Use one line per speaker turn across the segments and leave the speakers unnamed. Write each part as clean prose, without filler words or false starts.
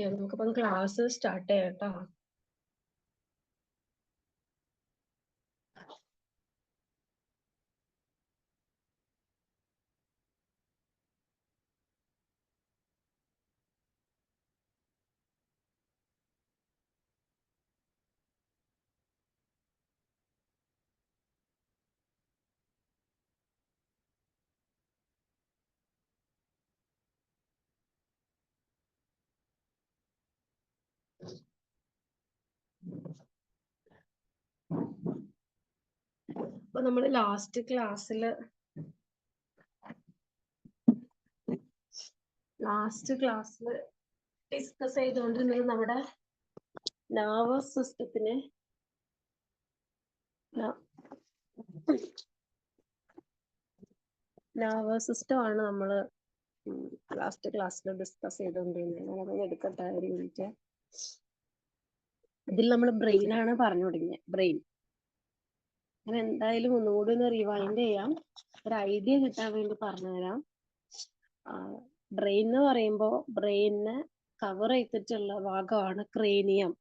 നമുക്കിപ്പം class start ചെയ്യാം കേട്ടോ. അപ്പൊ നമ്മൾ ലാസ്റ്റ് ക്ലാസ്സിൽ ഡിസ്കസ് ചെയ്തുകൊണ്ടിരുന്നത് നമ്മുടെ നെർവസ് സിസ്റ്റത്തിനെ നെർവസ് സിസ്റ്റം ആണ് നമ്മൾ ലാസ്റ്റ് ക്ലാസ്സിൽ ഡിസ്കസ് ചെയ്തുകൊണ്ടിരുന്നത്. ഞാനത് എടുക്കട്ടെ ഒരു മിനിറ്റ്. ഇതിൽ നമ്മൾ ബ്രെയിൻ ആണ് പറഞ്ഞു തുടങ്ങിയത്. ബ്രെയിൻ ഞാൻ എന്തായാലും ഒന്നുകൂടി ഒന്ന് റിവൈൻഡ് ചെയ്യാം, ഒരു ഐഡിയ കിട്ടാൻ വേണ്ടി പറഞ്ഞുതരാം. ബ്രെയിൻ എന്ന് പറയുമ്പോൾ ബ്രെയിനിനെ കവർ ചെയ്തിട്ടുള്ള ഭാഗമാണ് ക്രേനിയം.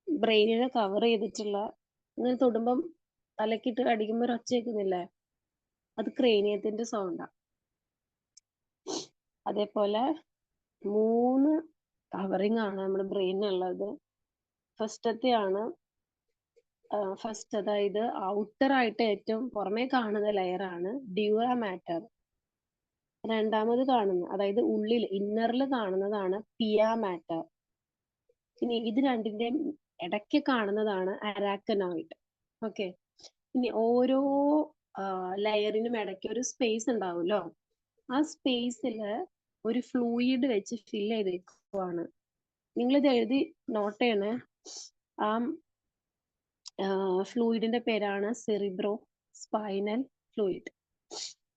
ബ്രെയിനിനെ കവർ ചെയ്തിട്ടുള്ള, ഇങ്ങനെ തൊടുമ്പം തലക്കിട്ട് അടിക്കുമ്പോൾ ഒരു ഒച്ച കേൾക്കുന്നില്ലേ, അത് ക്രേനിയത്തിന്റെ സൗണ്ടാണ്. അതേപോലെ 3 കവറിങ് ആണ് നമ്മുടെ ബ്രെയിനിനുള്ളത്. ഫസ്റ്റ് അതായത് ഔട്ടർ ആയിട്ട് ഏറ്റവും പുറമേ കാണുന്ന ലെയർ ആണ് ഡ്യൂറ മാറ്റർ. രണ്ടാമത് കാണുന്ന, അതായത് ഉള്ളിൽ ഇന്നറിൽ കാണുന്നതാണ് പിയ മാറ്റർ. ഇനി ഇത് രണ്ടിന്റെയും ഇടയ്ക്ക് കാണുന്നതാണ് അരാക്കനോയിഡ്. ഓക്കെ, ഇനി ഓരോ ലെയറിനും ഇടയ്ക്ക് ഒരു സ്പേസ് ഉണ്ടാവുമല്ലോ, ആ സ്പേസിൽ ഒരു ഫ്ലൂയിഡ് വെച്ച് ഫിൽ ചെയ്തേക്കുവാണ്. നിങ്ങളിത് എഴുതി നോട്ട് ചെയ്യണേ. ആ ഫ്ലൂയിഡിന്റെ പേരാണ് സെറിബ്രോ സ്പൈനൽ ഫ്ലൂയിഡ്.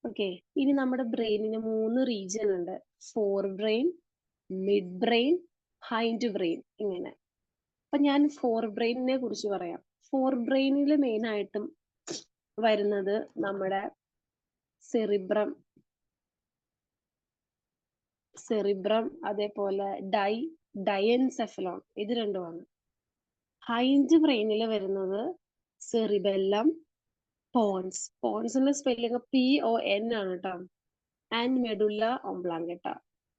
ഓക്കെ, ഇനി നമ്മുടെ ബ്രെയിനിന് 3 റീജിയൻ ഉണ്ട്: fore brain, mid brain, hind brain. ഇങ്ങനെ. അപ്പൊ ഞാൻ ഫോർ ബ്രെയിനിനെ കുറിച്ച് പറയാം. ഫോർ ബ്രെയിനിൽ മെയിൻ ആയിട്ടും വരുന്നത് നമ്മുടെ സെറിബ്രം അതേപോലെ ഡയൻസെഫലോൺ, ഇത് രണ്ടുമാണ്. ഹൈൻഡ് ബ്രെയിനിൽ വരുന്നത് സെറിബെല്ലം, പോൺസിന്റെ സ്പെല്ലിംഗ് PON ആണ് കേട്ടോ, ആൻഡ് മെഡുല്ല ഒബ്ലാങ്കട്ട.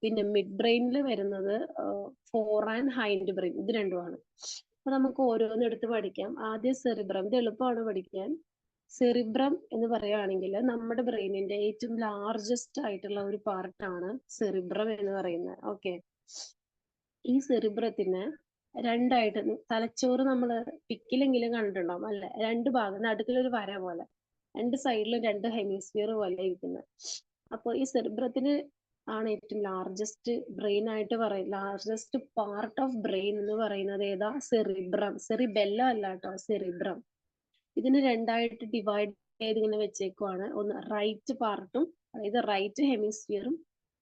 പിന്നെ മിഡ് ബ്രെയിനിൽ വരുന്നത് ഫോർ ആൻഡ് ഹൈൻഡ് ബ്രെയിൻ, ഇത് രണ്ടുമാണ്. അപ്പൊ നമുക്ക് ഓരോന്നും എടുത്ത് പഠിക്കാം. ആദ്യം സെറിബ്രം, ഇത് എളുപ്പമാണ് പഠിക്കാൻ. സെറിബ്രം എന്ന് പറയുകയാണെങ്കിൽ നമ്മുടെ ബ്രെയിനിന്റെ ഏറ്റവും ലാർജസ്റ്റ് ആയിട്ടുള്ള ഒരു പാർട്ടാണ് സെറിബ്രം എന്ന് പറയുന്നത്. ഓക്കെ, ഈ സെറിബ്രത്തിന് രണ്ടായിട്ട്, തലച്ചോറ് നമ്മൾ പിക്കിലെങ്കിലും കണ്ടിട്ടുണ്ടാവും അല്ലെ, 2 ഭാഗം, നടുക്കിലൊരു വര പോലെ, 2 സൈഡിലും 2 ഹെമിസ്ഫിയർ പോലെ ഇരിക്കുന്നത്. അപ്പോൾ ഈ സെറിബ്രത്തിന് ആണ് ഏറ്റവും ലാർജസ്റ്റ് ബ്രെയിൻ ആയിട്ട് പറയുന്നത്. ലാർജസ്റ്റ് പാർട്ട് ഓഫ് ബ്രെയിൻ എന്ന് പറയുന്നത് ഏതാ? സെറിബ്രം. സെറിബെല്ലം അല്ല കേട്ടോ, സെറിബ്രം. ഇതിന് രണ്ടായിട്ട് ഡിവൈഡ് ചെയ്ത് ഇങ്ങനെ വെച്ചേക്കുവാണ്. ഒന്ന് റൈറ്റ് പാർട്ടും, അതായത് റൈറ്റ് ഹെമിസ്ഫിയറും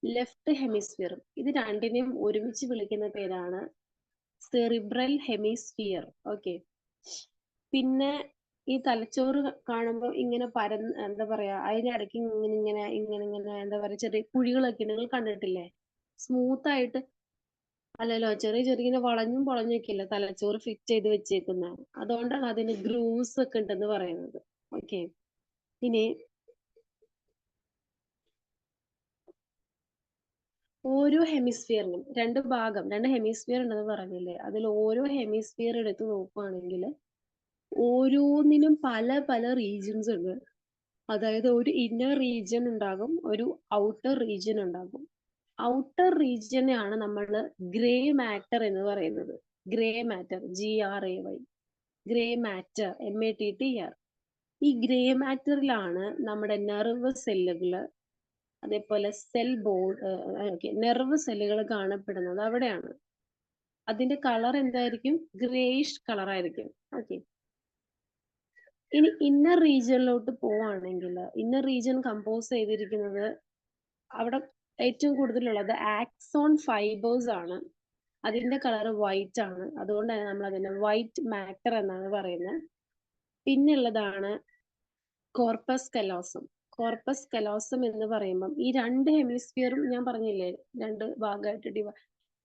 ലെഫ്റ്റ് ഹെമിസ്ഫിയറും. ഇത് രണ്ടിനെയും ഒരുമിച്ച് വിളിക്കുന്ന പേരാണ് സെറിബ്രൽ ഹെമിസ്ഫിയർ. ഓക്കെ, പിന്നെ ഈ തലച്ചോറ് കാണുമ്പോൾ ഇങ്ങനെ എന്താ പറയാ, അതിനിടയ്ക്ക് ഇങ്ങനെ എന്താ പറയാ, ചെറിയ കുഴികളൊക്കെ നിങ്ങൾ കണ്ടിട്ടില്ലേ? സ്മൂത്ത് ആയിട്ട് അല്ലല്ലോ, ചെറിയ ഇങ്ങനെ വളഞ്ഞും പൊളഞ്ഞൊക്കെ ഇല്ല തലച്ചോറ് ഫിറ്റ് ചെയ്ത് വെച്ചേക്കുന്നത്. അതുകൊണ്ടാണ് അതിന് ഗ്രൂവ്സ് ഒക്കെ ഉണ്ടെന്ന് പറയുന്നത്. ഓക്കെ, ഇനി ഓരോ ഹെമിസ്ഫിയറിനും 2 ഭാഗം, 2 ഹെമിസ്ഫിയർ ഉണ്ടെന്ന് പറഞ്ഞില്ലേ, അതിൽ ഓരോ ഹെമിസ്ഫിയർ എടുത്ത് നോക്കുവാണെങ്കിൽ ഓരോന്നിനും പല പല റീജിയൻസ് ഉണ്ട്. അതായത് ഒരു ഇന്നർ റീജിയൻ ഉണ്ടാകും, ഒരു ഔട്ടർ റീജിയൻ ഉണ്ടാകും. ഔട്ടർ റീജിയനെയാണ് നമ്മൾ ഗ്രേ മാറ്റർ എന്ന് പറയുന്നത്. Grey matter, GRAY, grey matter, MATTER. ഈ ഗ്രേ മാറ്ററിലാണ് നമ്മുടെ നെർവ് സെല്ലുകൾ, അതേപോലെ നെർവ് സെല്ലുകൾ കാണപ്പെടുന്നത് അവിടെയാണ്. അതിന്റെ കളർ എന്തായിരിക്കും? ഗ്രേയിഷ് കളർ ആയിരിക്കും. ഓക്കെ, ഇനി ഇന്നർ റീജിയനിലോട്ട് പോവാണെങ്കിൽ, ഇന്നർ റീജിയൻ കമ്പോസ് ചെയ്തിരിക്കുന്നത്, അവിടെ ഏറ്റവും കൂടുതലുള്ളത് ആക്സോൺ ഫൈബേഴ്സ് ആണ്. അതിന്റെ കളർ വൈറ്റ് ആണ്, അതുകൊണ്ടാണ് നമ്മൾ അതിനെ വൈറ്റ് മാറ്റർ എന്നാണ് പറയുന്നത്. പിന്നുള്ളതാണ് കോർപ്പസ് കലോസം. കോർപ്പസ് കലോസം എന്ന് പറയുമ്പം ഈ രണ്ട് ഹെമിസ്ഫിയറും ഞാൻ പറഞ്ഞില്ലേ രണ്ട് ഭാഗമായിട്ട്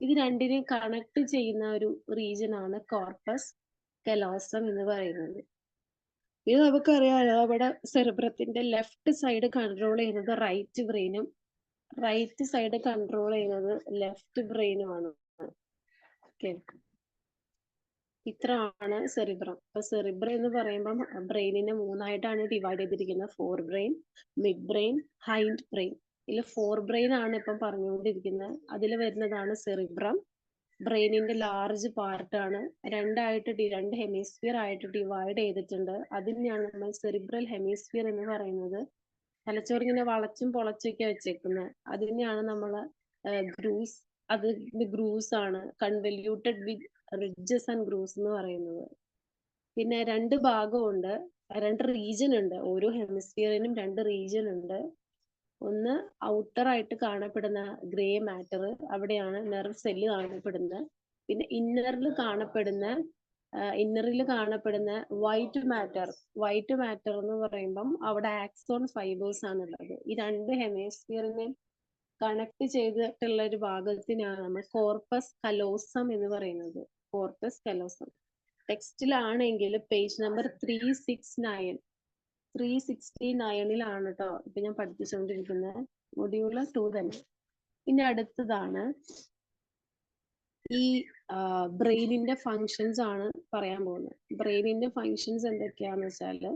ഇത് രണ്ടിനെയും കണക്ട് ചെയ്യുന്ന ഒരു റീജിയൻ ആണ് കോർപ്പസ് കലോസം എന്ന് പറയുന്നത്. ഇത് നമുക്കറിയാലോ, നമ്മുടെ സെറിബ്രത്തിന്റെ ലെഫ്റ്റ് സൈഡ് കൺട്രോൾ ചെയ്യുന്നത് റൈറ്റ് ബ്രെയിനും റൈറ്റ് സൈഡ് കൺട്രോൾ ചെയ്യുന്നത് ലെഫ്റ്റ് ബ്രെയിനുമാണ്. ഓക്കെ, ഇത്രയാണ് സെറിബ്രം. അപ്പൊ സെറിബ്രം എന്ന് പറയുമ്പം ബ്രെയിനിനെ മൂന്നായിട്ടാണ് ഡിവൈഡ് ചെയ്തിരിക്കുന്നത്. Fore brain, mid brain, hind brain. ഇതിൽ ഫോർ ബ്രെയിൻ ആണ് ഇപ്പം പറഞ്ഞുകൊണ്ടിരിക്കുന്നത്. അതിൽ വരുന്നതാണ് സെറിബ്രം. ബ്രെയിനിന്റെ ലാർജ് പാർട്ടാണ് രണ്ട് ഹെമിസ്ഫിയർ ആയിട്ട് ഡിവൈഡ് ചെയ്തിട്ടുണ്ട്. അതിനെയാണ് നമ്മൾ സെറിബ്രൽ ഹെമിസ്ഫിയർ എന്ന് പറയുന്നത്. തലച്ചോറ് ഇങ്ങനെ വളച്ചും പൊളച്ചൊക്കെ വെച്ചേക്കുന്നത്. അതിനെയാണ് നമ്മൾ ഗ്രൂസ്, അത് ഗ്രൂസ് ആണ്, convoluted with ridges and grooves എന്ന് പറയുന്നത്. പിന്നെ രണ്ട് ഭാഗമുണ്ട്, രണ്ട് റീജിയൻ ഉണ്ട്. ഓരോ ഹെമിസ്ഫിയറിനും രണ്ട് റീജിയൻ ഉണ്ട്. ഒന്ന് ഔട്ടർ ആയിട്ട് കാണപ്പെടുന്ന ഗ്രേ മാറ്റർ, അവിടെയാണ് നെർവ് സെല്ല് കാണപ്പെടുന്നത്. പിന്നെ ഇന്നറിൽ കാണപ്പെടുന്ന വൈറ്റ് മാറ്റർ എന്ന് പറയുമ്പം അവിടെ ആക്സോൺ ഫൈബേഴ്സ് ആണ് ഉള്ളത്. ഈ രണ്ട് ഹെമിസ്ഫിയറിനെ കണക്ട് ചെയ്തിട്ടുള്ള ഒരു ഭാഗത്തിനാണ് നമ്മൾ കോർപ്പസ് കലോസം എന്ന് പറയുന്നത്. കോർപ്പസ് കലോസം ടെക്സ്റ്റിലാണെങ്കിൽ പേജ് നമ്പർ 369 കേട്ടോ ഇപ്പൊ ഞാൻ പഠിപ്പിച്ചുകൊണ്ടിരിക്കുന്നത്. മൊഡ്യൂള് 2 തന്നെ. ഇനി അടുത്തതാണ് ഈ ബ്രെയിനിന്റെ ഫങ്ഷൻസ് ആണ് പറയാൻ പോകുന്നത്. ബ്രെയിനിന്റെ ഫങ്ഷൻസ് എന്തൊക്കെയാന്ന് വെച്ചാല്,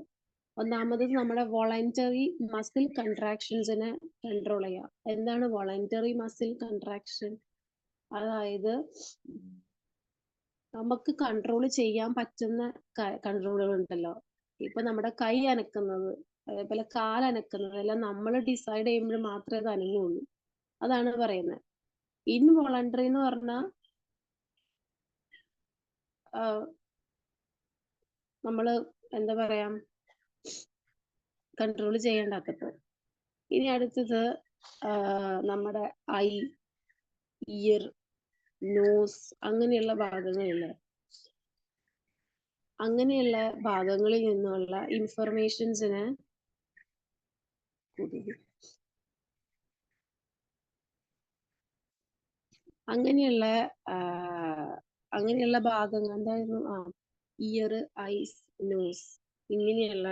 ഒന്നാമത് നമ്മുടെ വോളണ്ടറി മസിൽ കൺട്രാക്ഷൻസിനെ കൺട്രോൾ ചെയ്യാം. എന്താണ് വോളണ്ടറി മസിൽ കൺട്രാക്ഷൻ? അതായത് നമുക്ക് കൺട്രോൾ ചെയ്യാൻ പറ്റുന്ന കൺട്രോളുകൾ ഉണ്ടല്ലോ. ഇപ്പൊ നമ്മുടെ കൈ അനക്കുന്നത്, അതേപോലെ കാലനക്കുന്നത് എല്ലാം നമ്മൾ ഡിസൈഡ് ചെയ്യുമ്പോൾ മാത്രമേ അത് അനങ്ങുള്ളൂ. അതാണ് പറയുന്നത്. ഇൻവോളണ്ടറി എന്ന് പറഞ്ഞാൽ നമ്മള് എന്താ പറയാ, കൺട്രോൾ ചെയ്യേണ്ടാത്തത്. ഇനി അടുത്തത് നമ്മുടെ ഐ, ഇയർ, നോസ് അങ്ങനെയുള്ള ഭാഗങ്ങളില്ലേ, അങ്ങനെയുള്ള ഭാഗങ്ങളിൽ നിന്നുള്ള ഇൻഫർമേഷൻസിന് അങ്ങനെയുള്ള ഭാഗങ്ങൾ എന്തായിരുന്നു, ഇയർ, ഐസ്, നോസ്, ഇങ്ങനെയുള്ള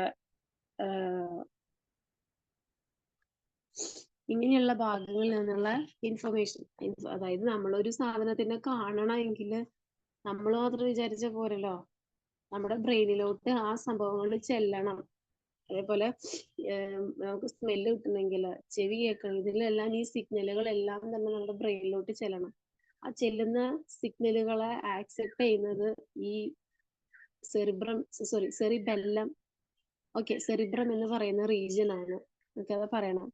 ഭാഗങ്ങളിൽ നിന്നുള്ള ഇൻഫർമേഷൻ. അതായത് നമ്മളൊരു സാധനത്തിനെ കാണണമെങ്കിൽ നമ്മൾ മാത്രം വിചാരിച്ച പോരല്ലോ, നമ്മുടെ ബ്രെയിനിലോട്ട് ആ സംഭവങ്ങൾ ചെല്ലണം. അതേപോലെ നമുക്ക് സ്മെല്ല് കിട്ടണമെങ്കിൽ, ചെവി കേൾക്കണം, ഇതിലെല്ലാം ഈ സിഗ്നലുകളെല്ലാം തന്നെ നമ്മുടെ ബ്രെയിനിലോട്ട് ചെല്ലണം. ആ ചെല്ലുന്ന സിഗ്നലുകളെ ആക്സെപ്റ്റ് ചെയ്യുന്നത് ഈ സെറിബെല്ലം എന്ന് പറയുന്ന റീജിയൻ ആണ്. നമുക്കത് പറയണം.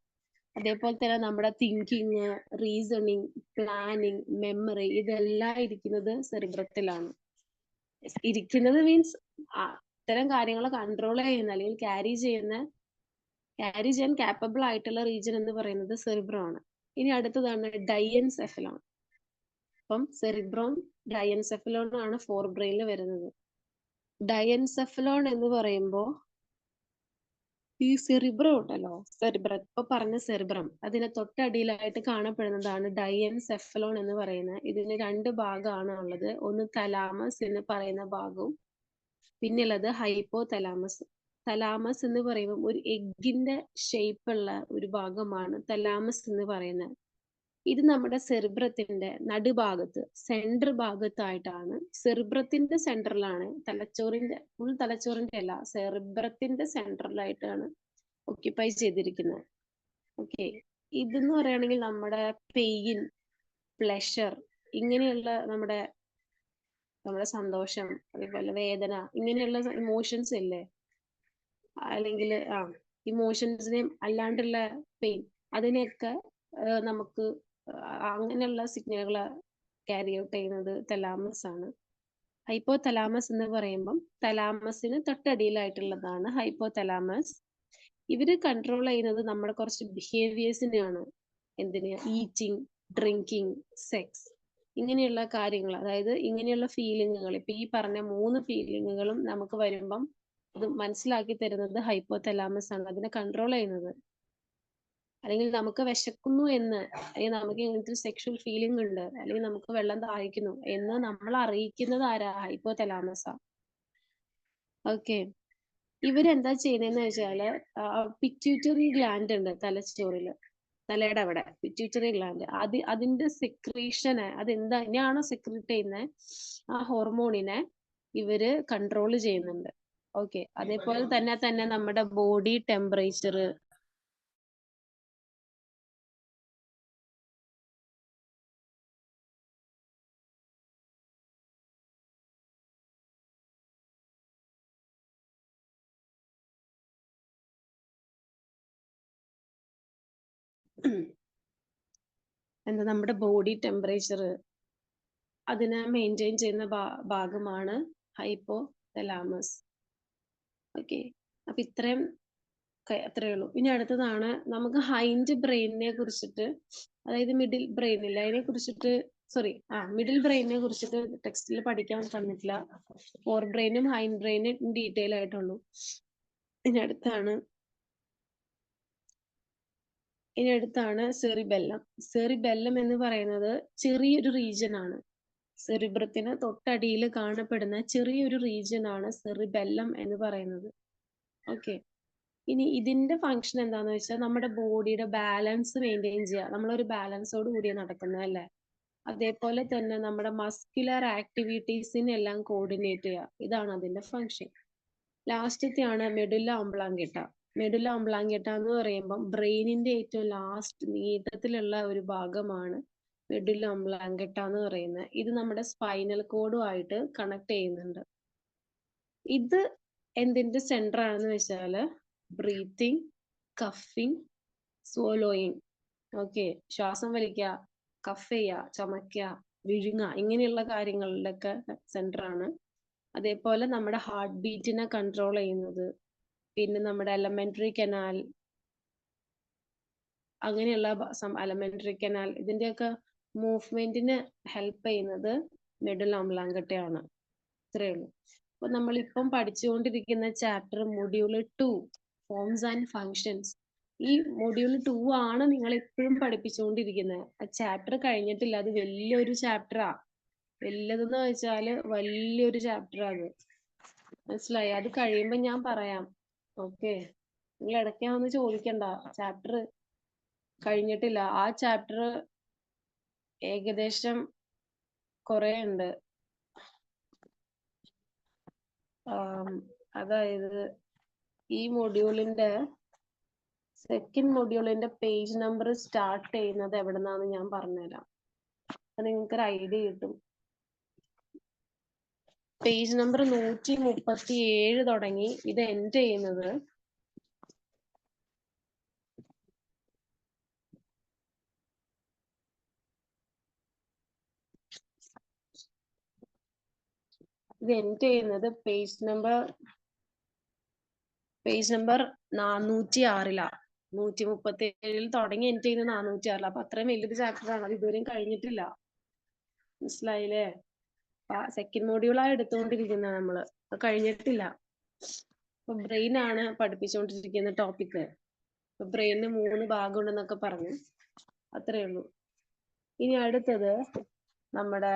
അതേപോലെ തന്നെ നമ്മുടെ തിങ്കിങ്, റീസണിങ്, പ്ലാനിങ്, മെമ്മറി ഇതെല്ലാം ഇരിക്കുന്നത് സെറിബ്രത്തിലാണ്. ഇരിക്കുന്നത് മീൻസ് ഇത്തരം കാര്യങ്ങൾ കൺട്രോൾ ചെയ്യുന്ന അല്ലെങ്കിൽ ക്യാരി ചെയ്യാൻ കാപ്പബിൾ ആയിട്ടുള്ള റീജിയൻ എന്ന് പറയുന്നത് സെറിബ്രം ആണ്. ഇനി അടുത്തതാണ് ഡയൻസെഫലോൺ. അപ്പം സെറിബ്രോം ഡയൻസെഫലോൺ ആണ് ഫോർ ബ്രെയിനിൽ വരുന്നത്. ഡയൻസെഫലോൺ എന്ന് പറയുമ്പോൾ ഈ സെറിബ്രം ഉണ്ടല്ലോ, ഇപ്പൊ പറഞ്ഞ സെറിബ്രം, അതിനെ തൊട്ടടിയിലായിട്ട് കാണപ്പെടുന്നതാണ് ഡയൻസെഫലോൺ എന്ന് പറയുന്നത്. ഇതിന് രണ്ട് ഭാഗമാണ് ഉള്ളത്. ഒന്ന് തലാമസ് എന്ന് പറയുന്ന ഭാഗവും പിന്നുള്ളത് ഹൈപ്പോ തലാമസ്. തലാമസ് എന്ന് പറയുമ്പോൾ ഒരു എഗ്ഗിന്റെ ഷേപ്പുള്ള ഒരു ഭാഗമാണ് തലാമസ് എന്ന് പറയുന്നത്. ഇത് നമ്മുടെ സെറിബ്രത്തിന്റെ നടുഭാഗത്ത്, സെൻട്രൽ ഭാഗത്തായിട്ടാണ്, സെറിബ്രത്തിന്റെ സെൻട്രലാണ്, ഫുൾ തലച്ചോറിന്റെ അല്ല, സെറിബ്രത്തിന്റെ സെൻട്രലായിട്ടാണ് ഓക്യുപ്പൈ ചെയ്തിരിക്കുന്നത്. ഓക്കെ, ഇതെന്ന് പറയുകയാണെങ്കിൽ നമ്മുടെ പെയിൻ, പ്ലഷർ, ഇങ്ങനെയുള്ള നമ്മുടെ സന്തോഷം, അതേപോലെ വേദന, ഇങ്ങനെയുള്ള ഇമോഷൻസ് ഇല്ലേ, അല്ലെങ്കിൽ ഇമോഷൻസിനെയും അല്ലാണ്ടുള്ള പെയിൻ, അതിനെയൊക്കെ നമുക്ക് അങ്ങനെയുള്ള സിഗ്നലുകൾ ക്യാരി ഔട്ട് ചെയ്യുന്നത് തലാമസ് ആണ്. ഹൈപ്പോ തലാമസ് എന്ന് പറയുമ്പം തലാമസിന് തൊട്ടടിയിലായിട്ടുള്ളതാണ് ഹൈപ്പോ തലാമസ്. ഇവര് കൺട്രോൾ ചെയ്യുന്നത് നമ്മുടെ കുറച്ച് ബിഹേവിയേഴ്സിനെയാണ്. എന്തിന്? ഈറ്റിംഗ്, ഡ്രിങ്കിങ്, സെക്സ്, ഇങ്ങനെയുള്ള കാര്യങ്ങൾ. അതായത് ഇങ്ങനെയുള്ള ഫീലിങ്ങുകൾ, ഇപ്പൊ ഈ പറഞ്ഞ 3 ഫീലിങ്ങുകളും നമുക്ക് വരുമ്പം അത് മനസ്സിലാക്കി തരുന്നത് ഹൈപ്പോ തലാമസ് ആണ്, അതിനെ കൺട്രോൾ ചെയ്യുന്നത്. അല്ലെങ്കിൽ നമുക്ക് വിശക്കുന്നു എന്ന്, അല്ലെങ്കിൽ നമുക്ക് ഇങ്ങനത്തെ സെക്ഷൽ ഫീലിംഗ് ഉണ്ട്, അല്ലെങ്കിൽ നമുക്ക് വെള്ളം ദാഹിക്കുന്നു എന്ന് നമ്മൾ അറിയിക്കുന്നത് ആരാ? ഹൈപ്പോതലാമസാ. ഓക്കെ. ഇവരെന്താ ചെയ്യുന്നതെന്ന് വെച്ചാല് പിറ്റ്യൂട്ടറി ഗ്ലാൻഡ് ഉണ്ട് തലച്ചോറില്, തലയുടെ അവിടെ പിറ്റ്യൂട്ടറി ഗ്ലാൻഡ്. അതിന്റെ സെക്രീഷനെ, അതെന്താ ഇനിയാണോ സെക്രീറ്റ് ചെയ്യുന്നത്, ആ ഹോർമോണിനെ ഇവര് കൺട്രോൾ ചെയ്യുന്നുണ്ട്. ഓക്കെ. അതേപോലെ തന്നെ നമ്മുടെ ബോഡി ടെമ്പറേച്ചർ, എന്താ നമ്മുടെ ബോഡി ടെമ്പറേച്ചർ, അതിനെ മെയിൻറ്റെയിൻ ചെയ്യുന്ന ഭാഗമാണ് ഹൈപ്പോ തലാമസ്. ഓക്കെ. അപ്പൊ ഇത്രയും അത്രയേ ഉള്ളൂ. ഇനി അടുത്തതാണ് നമുക്ക് ഹൈൻഡ് ബ്രെയിനിനെ കുറിച്ചിട്ട്, അതായത് മിഡിൽ ബ്രെയിനില്ല അതിനെ കുറിച്ചിട്ട്, മിഡിൽ ബ്രെയിനിനെ കുറിച്ചിട്ട് ടെക്സ്റ്റിൽ പഠിക്കാൻ തന്നിട്ടില്ല. ഫോർ ബ്രെയിനും ഹൈൻഡ് ബ്രെയിനും ഡീറ്റെയിൽ ആയിട്ടുള്ളൂ. ഇനി അടുത്താണ് സെറിബെല്ലം. സെറിബെല്ലം എന്ന് പറയുന്നത് ചെറിയൊരു റീജിയൻ ആണ്. സെറിബ്രത്തിന് തൊട്ടടിയിൽ കാണപ്പെടുന്ന ചെറിയൊരു റീജിയൻ ആണ് സെറിബെല്ലം എന്ന് പറയുന്നത്. ഓക്കെ. ഇനി ഇതിന്റെ ഫങ്ഷൻ എന്താന്ന് വെച്ചാൽ നമ്മുടെ ബോഡിയുടെ ബാലൻസ് മെയിൻറ്റെയിൻ ചെയ്യുക. നമ്മളൊരു ബാലൻസോട് കൂടി നടക്കുന്നത് അല്ലേ. അതേപോലെ തന്നെ നമ്മുടെ മസ്കുലർ ആക്ടിവിറ്റീസിനെ എല്ലാം കോർഡിനേറ്റ് ചെയ്യുക. ഇതാണ് അതിന്റെ ഫങ്ഷൻ. ലാസ്റ്റത്തെയാണ് മെഡുല്ല ഒബ്ലോങ്കേറ്റ. മെഡുല്ല ഒബ്ലോങ്കേറ്റ എന്ന് പറയുമ്പോൾ ബ്രെയിനിന്റെ ഏറ്റവും ലാസ്റ്റ് നീട്ടത്തിലുള്ള ഒരു ഭാഗമാണ് മെഡുല്ല ഒബ്ലോങ്കേറ്റ എന്ന് പറയുന്നത്. ഇത് നമ്മുടെ സ്പൈനൽ കോഡുമായിട്ട് കണക്ട് ചെയ്യുന്നുണ്ട്. ഇത് എന്തിന്റെ സെന്റർ ആണെന്ന് വെച്ചാല് ബ്രീത്തിങ്, കഫിങ്, സ്വോലോയിങ്. ഓക്കെ. ശ്വാസം വലിക്കുക, കഫ് ചെയ്യുക, ചുമക്കുക, വിഴുങ്ങുക, ഇങ്ങനെയുള്ള കാര്യങ്ങളുടെ ഒക്കെ സെന്റർ ആണ്. അതേപോലെ നമ്മുടെ ഹാർട്ട് ബീറ്റിനെ കൺട്രോൾ ചെയ്യുന്നത്, പിന്നെ നമ്മുടെ എലമെന്ററി കനാൽ, അങ്ങനെയുള്ള എലമെന്ററി കനാൽ, ഇതിന്റെയൊക്കെ മൂവ്മെന്റിന് ഹെൽപ്പ് ചെയ്യുന്നത് മെഡുല്ല ഒബ്ലോങ്കേറ്റയാണ്. ഇത്രയേ ഉള്ളൂ. അപ്പൊ നമ്മളിപ്പം പഠിച്ചുകൊണ്ടിരിക്കുന്ന chapter module 2 forms and functions. ഈ മൊഡ്യൂൾ 2 ആണ് നിങ്ങൾ എപ്പോഴും പഠിപ്പിച്ചുകൊണ്ടിരിക്കുന്നത്. ആ ചാപ്റ്റർ കഴിഞ്ഞിട്ടില്ല. അത് വലിയൊരു ചാപ്റ്ററാ. വലുതെന്ന് വെച്ചാല് വലിയൊരു ചാപ്റ്ററാ അത്. മനസ്സിലായി? അത് കഴിയുമ്പോ ഞാൻ പറയാം. ഓക്കെ. നിങ്ങൾ ഇടയ്ക്ക് വന്ന് ചോദിക്കണ്ട. ചാപ്റ്റർ കഴിഞ്ഞിട്ടില്ല. ആ ചാപ്റ്റർ ഏകദേശം കുറെ ഉണ്ട്. അതായത് ഈ മൊഡ്യൂളിന്റെ സെക്കൻഡ് മൊഡ്യൂളിന്റെ പേജ് നമ്പർ സ്റ്റാർട്ട് ചെയ്യുന്നത് എവിടെന്നാന്ന് ഞാൻ പറഞ്ഞുതരാം. അപ്പൊ നിങ്ങൾക്കൊരു ഐഡിയ കിട്ടും. പേജ് നമ്പർ 137 തുടങ്ങി ഇത് എൻഡ് ചെയ്യുന്നത് പേജ് നമ്പർ 406 137 തുടങ്ങി എൻഡ് ചെയ്യുന്നത് 406. അപ്പൊ അത്രയും വലിയൊരു ചാപ്റ്റർ ആണ്. അത് ഇതുവരെയും കഴിഞ്ഞിട്ടില്ല. മനസ്സിലായില്ലേ? സെക്കൻഡ് മൊഡ്യൂളാണ് എടുത്തുകൊണ്ടിരിക്കുന്നത് നമ്മള്. അത് കഴിഞ്ഞിട്ടില്ല. അപ്പൊ ബ്രെയിൻ ആണ് പഠിപ്പിച്ചുകൊണ്ടിരിക്കുന്ന ടോപ്പിക്. ബ്രെയിനിന് 3 ഭാഗം ഉണ്ടെന്നൊക്കെ പറഞ്ഞു. അത്രേ ഉള്ളൂ. ഇനി അടുത്തത് നമ്മുടെ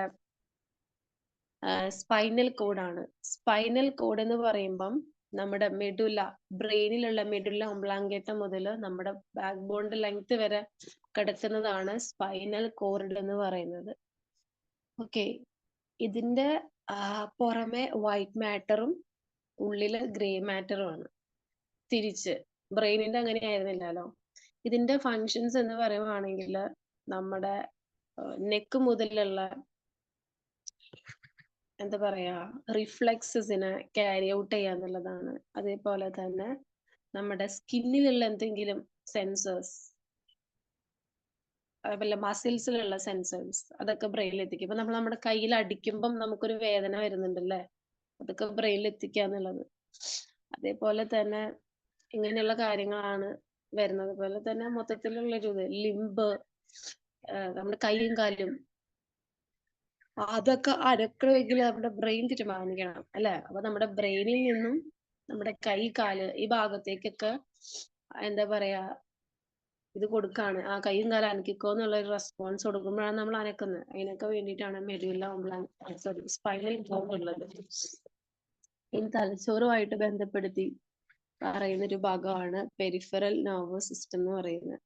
സ്പൈനൽ കോഡാണ്. സ്പൈനൽ കോഡ് എന്ന് പറയുമ്പം നമ്മുടെ മെഡുല, ബ്രെയിനിലുള്ള മെഡുല ഒബ്ലോങ്കേറ്റ മുതൽ നമ്മുടെ ബാക്ക് ബോണിന്റെ ലെങ്ത് വരെ കിടക്കുന്നതാണ് സ്പൈനൽ കോഡ് എന്ന് പറയുന്നത്. ഓക്കെ. ഇതിന്റെ പുറമെ വൈറ്റ് മാറ്ററും ഉള്ളില് ഗ്രേ മാറ്ററും ആണ്. തിരിച്ച് ബ്രെയിനിന്റെ അങ്ങനെ ആയിരുന്നില്ലല്ലോ. ഇതിന്റെ ഫങ്ഷൻസ് എന്ന് പറയുവാണെങ്കിൽ നമ്മുടെ നെക്ക് മുതലുള്ള എന്താ പറയാ റിഫ്ലെക്സസിനെ ക്യാരി ഔട്ട് ചെയ്യാന്നുള്ളതാണ്. അതേപോലെ തന്നെ നമ്മുടെ സ്കിന്നിലുള്ള എന്തെങ്കിലും സെൻസേഴ്സ്, അതുപോലെ മസിൽസിലുള്ള സെൻസേഴ്സ്, അതൊക്കെ ബ്രെയിനിൽ എത്തിക്കും. ഇപ്പൊ നമ്മൾ നമ്മുടെ കയ്യിൽ അടിക്കുമ്പം നമുക്കൊരു വേദന വരുന്നുണ്ടല്ലേ, അതൊക്കെ ബ്രെയിനിൽ എത്തിക്കാന്നുള്ളത്. അതേപോലെ തന്നെ ഇങ്ങനെയുള്ള കാര്യങ്ങളാണ് വരുന്നത്. പോലെ തന്നെ മൊത്തത്തിലുള്ളൊരു ലിംബ്, നമ്മുടെ കൈയും കാലും, അതൊക്കെ അനക്കണമെങ്കിൽ നമ്മുടെ ബ്രെയിൻ തീരുമാനിക്കണം അല്ലെ. അപ്പൊ നമ്മുടെ ബ്രെയിനിൽ നിന്നും നമ്മുടെ കൈ കാല് ഈ ഭാഗത്തേക്കൊക്കെ എന്താ പറയാ ഇത് കൊടുക്കാണ്, ആ കൈയും കാലം അനക്കിക്കോ എന്നുള്ള ഒരു റെസ്പോൺസ് കൊടുക്കുമ്പോഴാണ് നമ്മൾ അനക്കുന്നത്. അതിനൊക്കെ വേണ്ടിയിട്ടാണ് മെഡുല്ല ഓംബ്ലാങ്ക് സോറി സ്പൈനൽ കോർഡ് ഉള്ളത്. ഈ തലച്ചോറുമായിട്ട് ബന്ധപ്പെടുത്തി പറയുന്ന ഒരു ഭാഗമാണ് പെരിഫറൽ നെർവസ് സിസ്റ്റം എന്ന് പറയുന്നത്.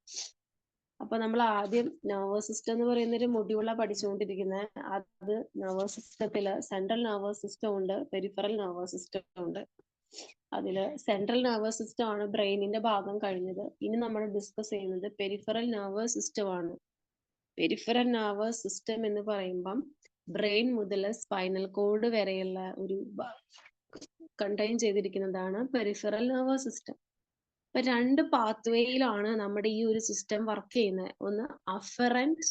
അപ്പൊ നമ്മൾ ആദ്യം നെർവസ് സിസ്റ്റം എന്ന് പറയുന്ന ഒരു മൊഡ്യൂളാ പഠിച്ചുകൊണ്ടിരിക്കുന്നത്. അത് നെർവസ് സിസ്റ്റത്തില് സെൻട്രൽ നെർവസ് സിസ്റ്റം ഉണ്ട്, പെരിഫറൽ നെർവസ് സിസ്റ്റം ഉണ്ട്. അതില് സെൻട്രൽ നെർവസ് സിസ്റ്റം ആണ് ബ്രെയിനിന്റെ ഭാഗം കഴിഞ്ഞത്. ഇനി നമ്മൾ ഡിസ്കസ് ചെയ്യുന്നത് പെരിഫറൽ നെർവസ് സിസ്റ്റം ആണ്. പെരിഫറൽ നെർവസ് സിസ്റ്റം എന്ന് പറയുമ്പം ബ്രെയിൻ മുതൽ സ്പൈനൽ കോഡ് വരെയുള്ള ഒരു കണ്ടെയ്ൻ ചെയ്തിരിക്കുന്നതാണ് പെരിഫറൽ നെർവസ് സിസ്റ്റം. ഇപ്പൊ രണ്ട് പാത്വേയിലാണ് നമ്മുടെ ഈ ഒരു സിസ്റ്റം വർക്ക് ചെയ്യുന്നത്. ഒന്ന് അഫറന്റ്,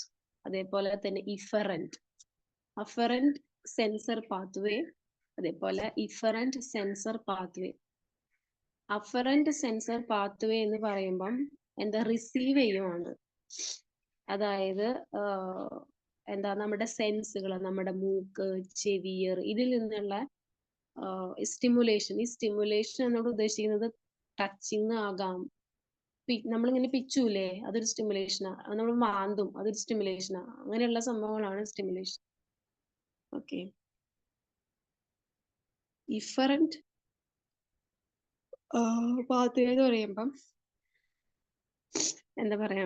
അതേപോലെ തന്നെ ഇഫറന്റ്. അഫറന്റ് സെൻസർ പാത്വേ, അതേപോലെ efferent sensor pathway. Afferent sensor pathway എന്ന് പറയുമ്പം എന്താ റിസീവ് ചെയ്യുവാണ്. അതായത് എന്താ നമ്മുടെ സെൻസുകൾ, നമ്മുടെ മൂക്ക്, ചെവി, ഇതിൽ നിന്നുള്ള സ്റ്റിമുലേഷൻ. ഈ സ്റ്റിമുലേഷൻ എന്നോട് ഉദ്ദേശിക്കുന്നത് ടച്ചിങ് ആകാം, നമ്മളിങ്ങനെ പിച്ചൂലേ, അതൊരു സ്റ്റിമുലേഷനാ. നമ്മൾ മാന്തും, അതൊരു സ്റ്റിമുലേഷനാ. അങ്ങനെയുള്ള സംഭവങ്ങളാണ് സ്റ്റിമുലേഷൻ. ഓക്കെ. ഇഫറന്റ് പാത്വേ എന്ന് പറയുമ്പം എന്താ പറയാ,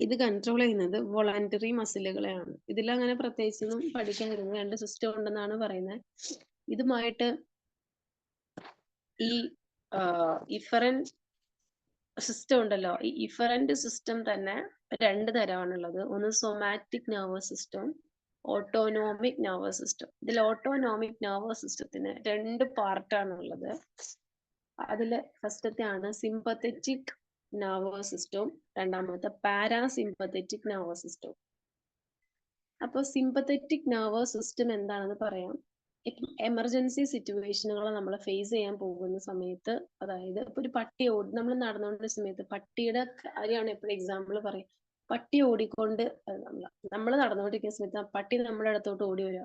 ഇത് കൺട്രോൾ ചെയ്യുന്നത് വോളണ്ടറി മസിലുകളെയാണ്. ഇതിലങ്ങനെ പ്രത്യേകിച്ചൊന്നും പഠിക്കാൻ വരുന്നത് രണ്ട് സിസ്റ്റം ഉണ്ടെന്നാണ് പറയുന്നത്. ഇതുമായിട്ട് ഈ ഇഫറന്റ് സിസ്റ്റം ഉണ്ടല്ലോ, ഈ ഇഫറന്റ് സിസ്റ്റം തന്നെ രണ്ട് തരമാണുള്ളത്. ഒന്ന് somatic nervous system, autonomic nervous system. ഇതിൽ ഓട്ടോണോമിക് നെർവസ് സിസ്റ്റത്തിന് രണ്ട് പാർട്ടാണുള്ളത്. അതിൽ ഫസ്റ്റത്തെ ആണ് സിമ്പത്തറ്റിക് നെർവസ് സിസ്റ്റവും രണ്ടാമത്തെ പാരാസിമ്പത്തറ്റിക് നെർവസ് സിസ്റ്റവും. അപ്പോൾ സിമ്പത്തറ്റിക് നെർവസ് സിസ്റ്റം എന്താണെന്ന് പറയാം. എമർജൻസി സിറ്റുവേഷനുകൾ നമ്മൾ ഫേസ് ചെയ്യാൻ പോകുന്ന സമയത്ത്, അതായത് ഇപ്പൊ ഒരു പട്ടി നമ്മൾ നടന്നുകൊണ്ടിരുന്ന സമയത്ത് പട്ടിയുടെ കാര്യമാണ് എപ്പോഴും എക്സാമ്പിൾ പറയും. പട്ടി ഓടിക്കൊണ്ട് നമ്മൾ നടന്നുകൊണ്ടിരിക്കുന്ന സമയത്ത് പട്ടി നമ്മുടെ അടുത്തോട്ട് ഓടി വരിക.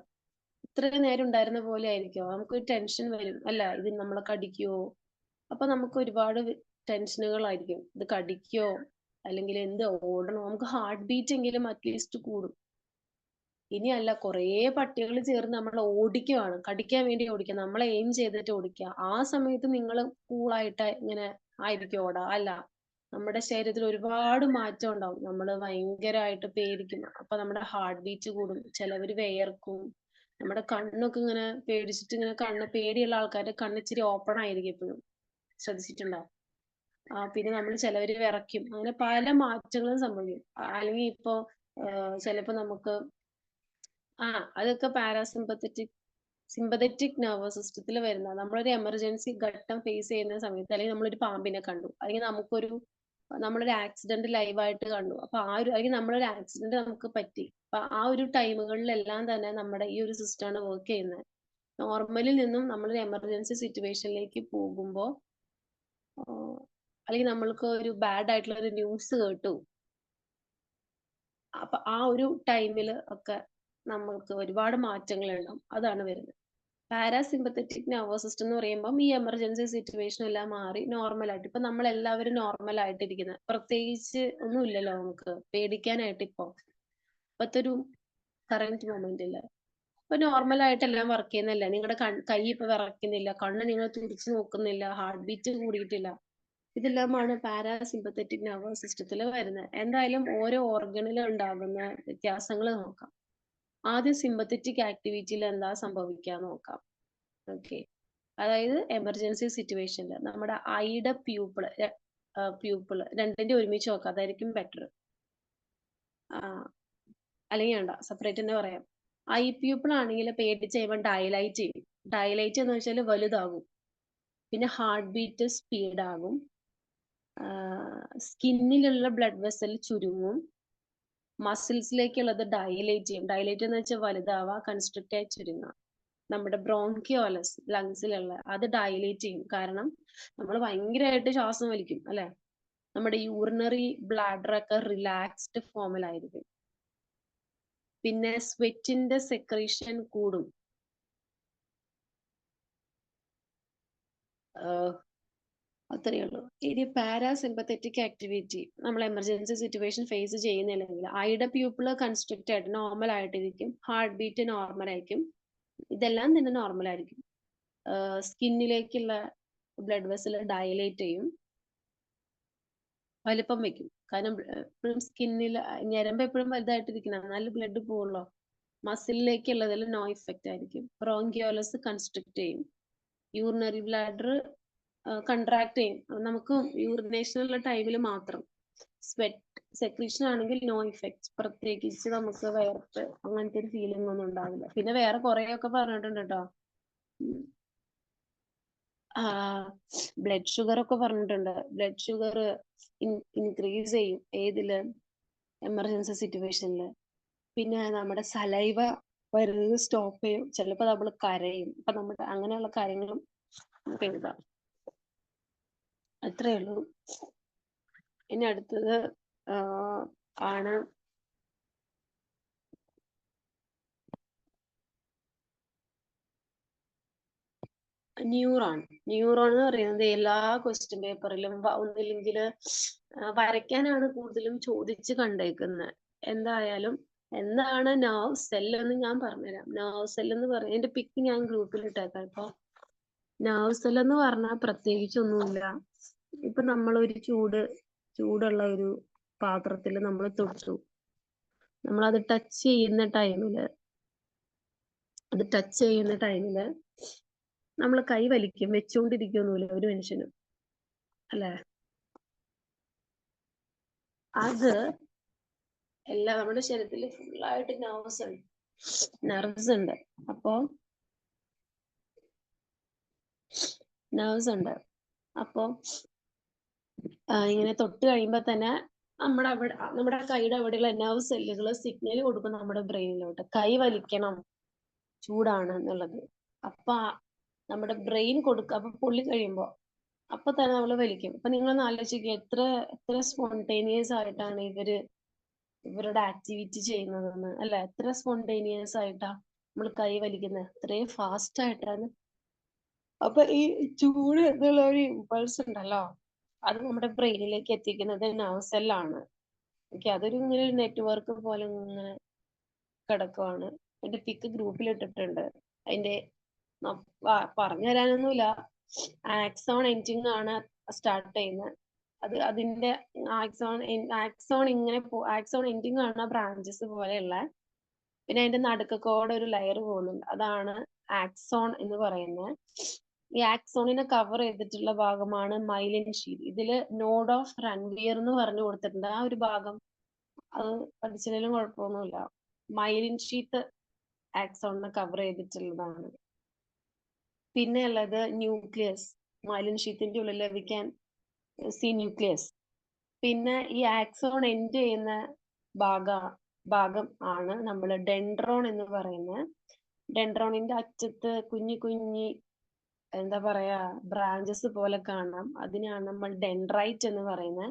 ഇത്രയും നേരം ഉണ്ടായിരുന്ന പോലെ ആയിരിക്കും, നമുക്കൊരു ടെൻഷൻ വരും അല്ല, ഇത് നമ്മളെ കടിക്കുവോ. അപ്പൊ നമുക്ക് ഒരുപാട് ടെൻഷനുകളായിരിക്കും, ഇത് കടിക്കോ അല്ലെങ്കിൽ എന്ത് ഓടണോ, നമുക്ക് ഹാർട്ട് ബീറ്റ് എങ്കിലും അറ്റ്ലീസ്റ്റ് കൂടും. ഇനിയല്ല, കുറേ പട്ടികൾ ചേർന്ന് നമ്മളെ ഓടിക്കുവാണ്, കടിക്കാൻ വേണ്ടി ഓടിക്കുക, നമ്മളെ എയിം ചെയ്തിട്ട് ഓടിക്കുക. ആ സമയത്ത് നിങ്ങൾ കൂളായിട്ട് ഇങ്ങനെ ആയിരിക്കും ഓടാ? അല്ല, നമ്മുടെ ശരീരത്തിൽ ഒരുപാട് മാറ്റം ഉണ്ടാവും. നമ്മൾ ഭയങ്കരമായിട്ട് പേടിക്കും. അപ്പൊ നമ്മുടെ ഹാർട്ട് ബീറ്റ് കൂടും, ചിലവര് വിയർക്കും, നമ്മുടെ കണ്ണൊക്കെ ഇങ്ങനെ പേടിച്ചിട്ട് ഇങ്ങനെ പേടിയുള്ള ആൾക്കാരുടെ കണ്ണിച്ചിരി ഓപ്പൺ ആയിരിക്കും എപ്പോഴും, ശ്രദ്ധിച്ചിട്ടുണ്ടോ? പിന്നെ നമ്മൾ ചിലവര് വിറയ്ക്കും. അങ്ങനെ പല മാറ്റങ്ങളും സംഭവിക്കും. അല്ലെങ്കിൽ ഇപ്പോ ചിലപ്പോ നമുക്ക് അതൊക്കെ സിമ്പത്തറ്റിക് നെർവസ് സിസ്റ്റത്തിൽ വരുന്ന, നമ്മളൊരു എമർജൻസി ഘട്ടം ഫേസ് ചെയ്യുന്ന സമയത്ത്, അല്ലെങ്കിൽ നമ്മളൊരു പാമ്പിനെ കണ്ടു, അല്ലെങ്കിൽ നമ്മളൊരു ആക്സിഡന്റ് ലൈവായിട്ട് കണ്ടു, അപ്പൊ അല്ലെങ്കിൽ നമ്മളൊരു ആക്സിഡന്റ് നമുക്ക് പറ്റി, അപ്പൊ ആ ഒരു ടൈമുകളിലെല്ലാം തന്നെ നമ്മുടെ ഈ ഒരു സിസ്റ്റമാണ് വർക്ക് ചെയ്യുന്നത്. നോർമലിൽ നിന്നും നമ്മളൊരു എമർജൻസി സിറ്റുവേഷനിലേക്ക് പോകുമ്പോൾ, അല്ലെങ്കിൽ നമ്മൾക്ക് ഒരു ബാഡ് ആയിട്ടുള്ള ഒരു ന്യൂസ് കേട്ടു, അപ്പൊ ആ ഒരു ടൈമിൽ ഒക്കെ നമ്മൾക്ക് ഒരുപാട് മാറ്റങ്ങൾ ഉണ്ടാവും. അതാണ് വരുന്നത്. പാരാസിമ്പത്തറ്റിക് നെർവസ് സിസ്റ്റം എന്ന് പറയുമ്പോൾ ഈ എമർജൻസി സിറ്റുവേഷൻ എല്ലാം മാറി നോർമൽ ആയിട്ട്, ഇപ്പൊ നമ്മൾ എല്ലാവരും നോർമൽ ആയിട്ടിരിക്കുന്നത്, പ്രത്യേകിച്ച് ഒന്നും ഇല്ലല്ലോ നമുക്ക് പേടിക്കാനായിട്ട്. ഇപ്പത്തെ ഒരു കറന്റ് മൊമെന്റില് ഇപ്പൊ നോർമൽ ആയിട്ട് എല്ലാം വർക്ക് ചെയ്യുന്നില്ല. നിങ്ങളുടെ കൈ ഇപ്പൊ വിറയ്ക്കുന്നില്ല, കണ്ണ് നിങ്ങൾ തുറിച്ചു നോക്കുന്നില്ല, ഹാർട്ട് ബീറ്റ് കൂടിയിട്ടില്ല. ഇതെല്ലാമാണ് പാരാസിമ്പത്തറ്റിക് നെർവസ് സിസ്റ്റത്തിൽ വരുന്നത്. എന്തായാലും ഓരോ ഓർഗണിലും ഉണ്ടാകുന്ന വ്യത്യാസങ്ങൾ നോക്കാം. ആദ്യം സിമ്പത്തറ്റിക് ആക്ടിവിറ്റിയിൽ എന്താ സംഭവിക്കുക നോക്കാം. ഓക്കെ. അതായത് എമർജൻസി സിറ്റുവേഷനിൽ നമ്മുടെ ഐയുടെ പ്യൂപ്പിള് രണ്ടിന്റെ ഒരുമിച്ച് നോക്കാം, അതായിരിക്കും ബെറ്റർ. അല്ലെങ്കിൽ വേണ്ട, സെപ്പറേറ്റ് തന്നെ പറയാം. ഐ പ്യൂപ്പിൾ ആണെങ്കിൽ പേടിച്ച് കഴിയുമ്പോൾ ഡയലൈറ്റ് ചെയ്യും. ഡയലൈറ്റ് എന്ന് വെച്ചാൽ വലുതാകും. പിന്നെ ഹാർട്ട് ബീറ്റ് സ്പീഡ് ആകും. സ്കിന്നിലുള്ള ബ്ലഡ് വെസൽ ചുരുങ്ങും. മസിൽസിലേക്കുള്ളത് ഡയലേറ്റ് ചെയ്യും. ഡയലേറ്റ് എന്ന് വെച്ചാൽ വലുതാവുക, കൺസ്ട്രിക്റ്റ് ആയി ചുരുങ്ങുക. നമ്മുടെ ബ്രോങ്കിയോലസ് ലങ്സിലുള്ള അത് ഡയലേറ്റ് ചെയ്യും. കാരണം നമ്മൾ ഭയങ്കരമായിട്ട് ശ്വാസം വലിക്കും അല്ലെ. നമ്മുടെ യൂറിനറി ബ്ലാഡർ ഒക്കെ റിലാക്സ്ഡ് ഫോമിലായിരിക്കും. പിന്നെ സ്വെറ്റിന്റെ സെക്രീഷൻ കൂടും. അത്രയേ ഉള്ളൂ. ഇനി പാരാസിമ്പത്തറ്റിക് ആക്ടിവിറ്റി നമ്മൾ എമർജൻസി സിറ്റുവേഷൻ ഫേസ് ചെയ്യുന്നില്ലെങ്കിൽ ഐയുടെ പ്യൂപ്പിൾ കൺസ്ട്രിക്റ്റ് ആയിട്ട് നോർമൽ ആയിട്ടിരിക്കും, ഹാർട്ട് ബീറ്റ് നോർമൽ ആയിരിക്കും, ഇതെല്ലാം തന്നെ നോർമൽ ആയിരിക്കും. സ്കിന്നിലേക്കുള്ള ബ്ലഡ് വെസൽ ഡയലേറ്റ് ചെയ്യും, വലിപ്പം വെക്കും. കാരണം എപ്പോഴും സ്കിന്നിൽ ഞരമ്പ് എപ്പോഴും വലുതായിട്ടിരിക്കണം, നല്ല ബ്ലഡ് പോവുള്ളൂ. മസിലിലേക്കുള്ളതിൽ നോ ഇഫക്റ്റ് ആയിരിക്കും. ബ്രോങ്കിയോലസ് കൺസ്ട്രിക്റ്റ് ചെയ്യും, യൂറിനറി ബ്ലാഡർ കൺട്രാക്ട് ചെയ്യും. നമുക്ക് യൂറിനേഷനുള്ള ടൈമിൽ മാത്രം. സ്വെറ്റ് സെക്രീഷൻ ആണെങ്കിൽ നോ ഇഫക്റ്റ്, പ്രത്യേകിച്ച് നമുക്ക് വയർത്ത് അങ്ങനത്തെ ഒരു ഫീലിംഗ് ഒന്നും ഉണ്ടാവില്ല. പിന്നെ വേറെ കുറെയൊക്കെ പറഞ്ഞിട്ടുണ്ട് കേട്ടോ. ബ്ലഡ് ഷുഗർ ഒക്കെ പറഞ്ഞിട്ടുണ്ട്. ബ്ലഡ് ഷുഗർ ഇൻക്രീസ് ചെയ്യും ഏതില്, എമർജൻസി സിറ്റുവേഷനിൽ. പിന്നെ നമ്മുടെ സലൈവ വരുന്നത് സ്റ്റോപ്പ് ചെയ്യും, ചിലപ്പോൾ നമ്മൾ കരയും. അപ്പൊ നമ്മുടെ അങ്ങനെയുള്ള കാര്യങ്ങളും നമുക്ക് എഴുതാം. അത്രേ ഉള്ളൂ. ഇനി അടുത്തത് ആണ് ന്യൂറോൺ. ന്യൂറോൺ എന്ന് പറയുന്നത് എല്ലാ ക്വസ്റ്റ്യൻ പേപ്പറിലും ഒന്നില്ലെങ്കിൽ വരയ്ക്കാനാണ് കൂടുതലും ചോദിച്ച് കണ്ടേക്കുന്നത്. എന്തായാലും എന്താണ് നെർവ് സെൽ എന്ന് ഞാൻ പറഞ്ഞുതരാം. നെർവ് സെൽ എന്ന് പറഞ്ഞ എന്റെ പിക്ക് ഞാൻ ഗ്രൂപ്പിൽ ഇട്ടേക്കാം. ഇപ്പൊ നെർവ് സെൽ എന്ന് പറഞ്ഞാൽ പ്രത്യേകിച്ചൊന്നുമില്ല. ഇപ്പൊ നമ്മളൊരു ചൂടുള്ള ഒരു പാത്രത്തിൽ നമ്മൾ തൊട്ടു, നമ്മളത് ടച്ച് ചെയ്യുന്ന ടൈമില് നമ്മൾ കൈ വലിക്കും, വെച്ചുകൊണ്ടിരിക്കൊന്നുമില്ല ഒരു മനുഷ്യനും, അല്ലെ? അത് എല്ലാം നമ്മുടെ ശരീരത്തിൽ ഫുള്ളായിട്ട് നെർവ്സ് ഉണ്ട്. അപ്പോ ഇങ്ങനെ തൊട്ട് കഴിയുമ്പോ തന്നെ നമ്മുടെ കൈയുടെ അവിടെയുള്ള നെർവ് സെല്ലുകൾ സിഗ്നൽ കൊടുക്കും നമ്മുടെ ബ്രെയിനിലോട്ട്, കൈ വലിക്കണം, ചൂടാണ് എന്നുള്ളത്. അപ്പൊ നമ്മുടെ ബ്രെയിൻ കൊടുക്കുക. അപ്പൊ പൊള്ളി കഴിയുമ്പോ അപ്പൊ തന്നെ നമ്മൾ വലിക്കും. അപ്പൊ നിങ്ങളൊന്ന് ആലോചിക്കുക, എത്ര സ്പോണ്ടേനിയസ് ആയിട്ടാണ് ഇവരുടെ ആക്ടിവിറ്റി ചെയ്യുന്നതെന്ന്, അല്ല? എത്ര സ്പോണ്ടേനിയസ് ആയിട്ടാ നമ്മൾ കൈ വലിക്കുന്നത്, അത്രയും ഫാസ്റ്റ് ആയിട്ടാണ്. അപ്പൊ ഈ ചൂട് എന്നുള്ള ഒരു ഇമ്പൾസ് ഉണ്ടല്ലോ, അത് നമ്മുടെ ബ്രെയിനിലേക്ക് എത്തിക്കുന്നത് നെർവ് സെല്ലാണ്. ഓക്കെ, അതൊരു ഇങ്ങനെ ഒരു നെറ്റ്വർക്ക് പോലെ ഇങ്ങനെ കിടക്കുവാണ്. എന്റെ പിക്ക് ഗ്രൂപ്പിൽ ഇട്ടിട്ടുണ്ട്. അതിന്റെ പറഞ്ഞു തരാനൊന്നുമില്ല. ആക്സോൺ എൻഡിങ് ആണ് സ്റ്റാർട്ട് ചെയ്യുന്നത്. അതിന്റെ ആക്സോൺ എൻഡിങ് ആണ് ബ്രാഞ്ചസ് പോലെയുള്ള. പിന്നെ അതിന്റെ നടുക്കോടെ ഒരു ലെയർ പോകുന്നുണ്ട്, അതാണ് ആക്സോൺ എന്ന് പറയുന്നത്. ഈ ആക്സോണിനെ കവർ ചെയ്തിട്ടുള്ള ഭാഗമാണ് മൈലിൻ ഷീത്ത്. ഇതില് നോഡ് ഓഫ് റൺവിയർ എന്ന് പറഞ്ഞു കൊടുത്തിട്ടുണ്ട്. ആ ഒരു ഭാഗം അത് പഠിച്ചതിലും കുഴപ്പമൊന്നുമില്ല. മൈലിൻ ഷീത്ത് ആക്സോണിനെ കവർ ചെയ്തിട്ടുള്ളതാണ്. പിന്നെ ഉള്ളത് ന്യൂക്ലിയസ്. മൈലിൻ ഷീത്തിന്റെ ഉള്ളിൽ വി ക്യാൻ സി ന്യൂക്ലിയസ്. പിന്നെ ഈ ആക്സോൺ എൻഡ് ചെയ്യുന്ന ഭാഗം ആണ് നമ്മൾ ഡെൻഡ്രോൺ എന്ന് പറയുന്നത്. ഡെൻഡ്രോണിന്റെ അറ്റത്ത് കുഞ്ഞി എന്താ പറയാ ബ്രാഞ്ചസ് പോലെ കാണാം, അതിനാണ് നമ്മൾ ഡെൻഡ്രൈറ്റ് എന്ന് പറയുന്നത്.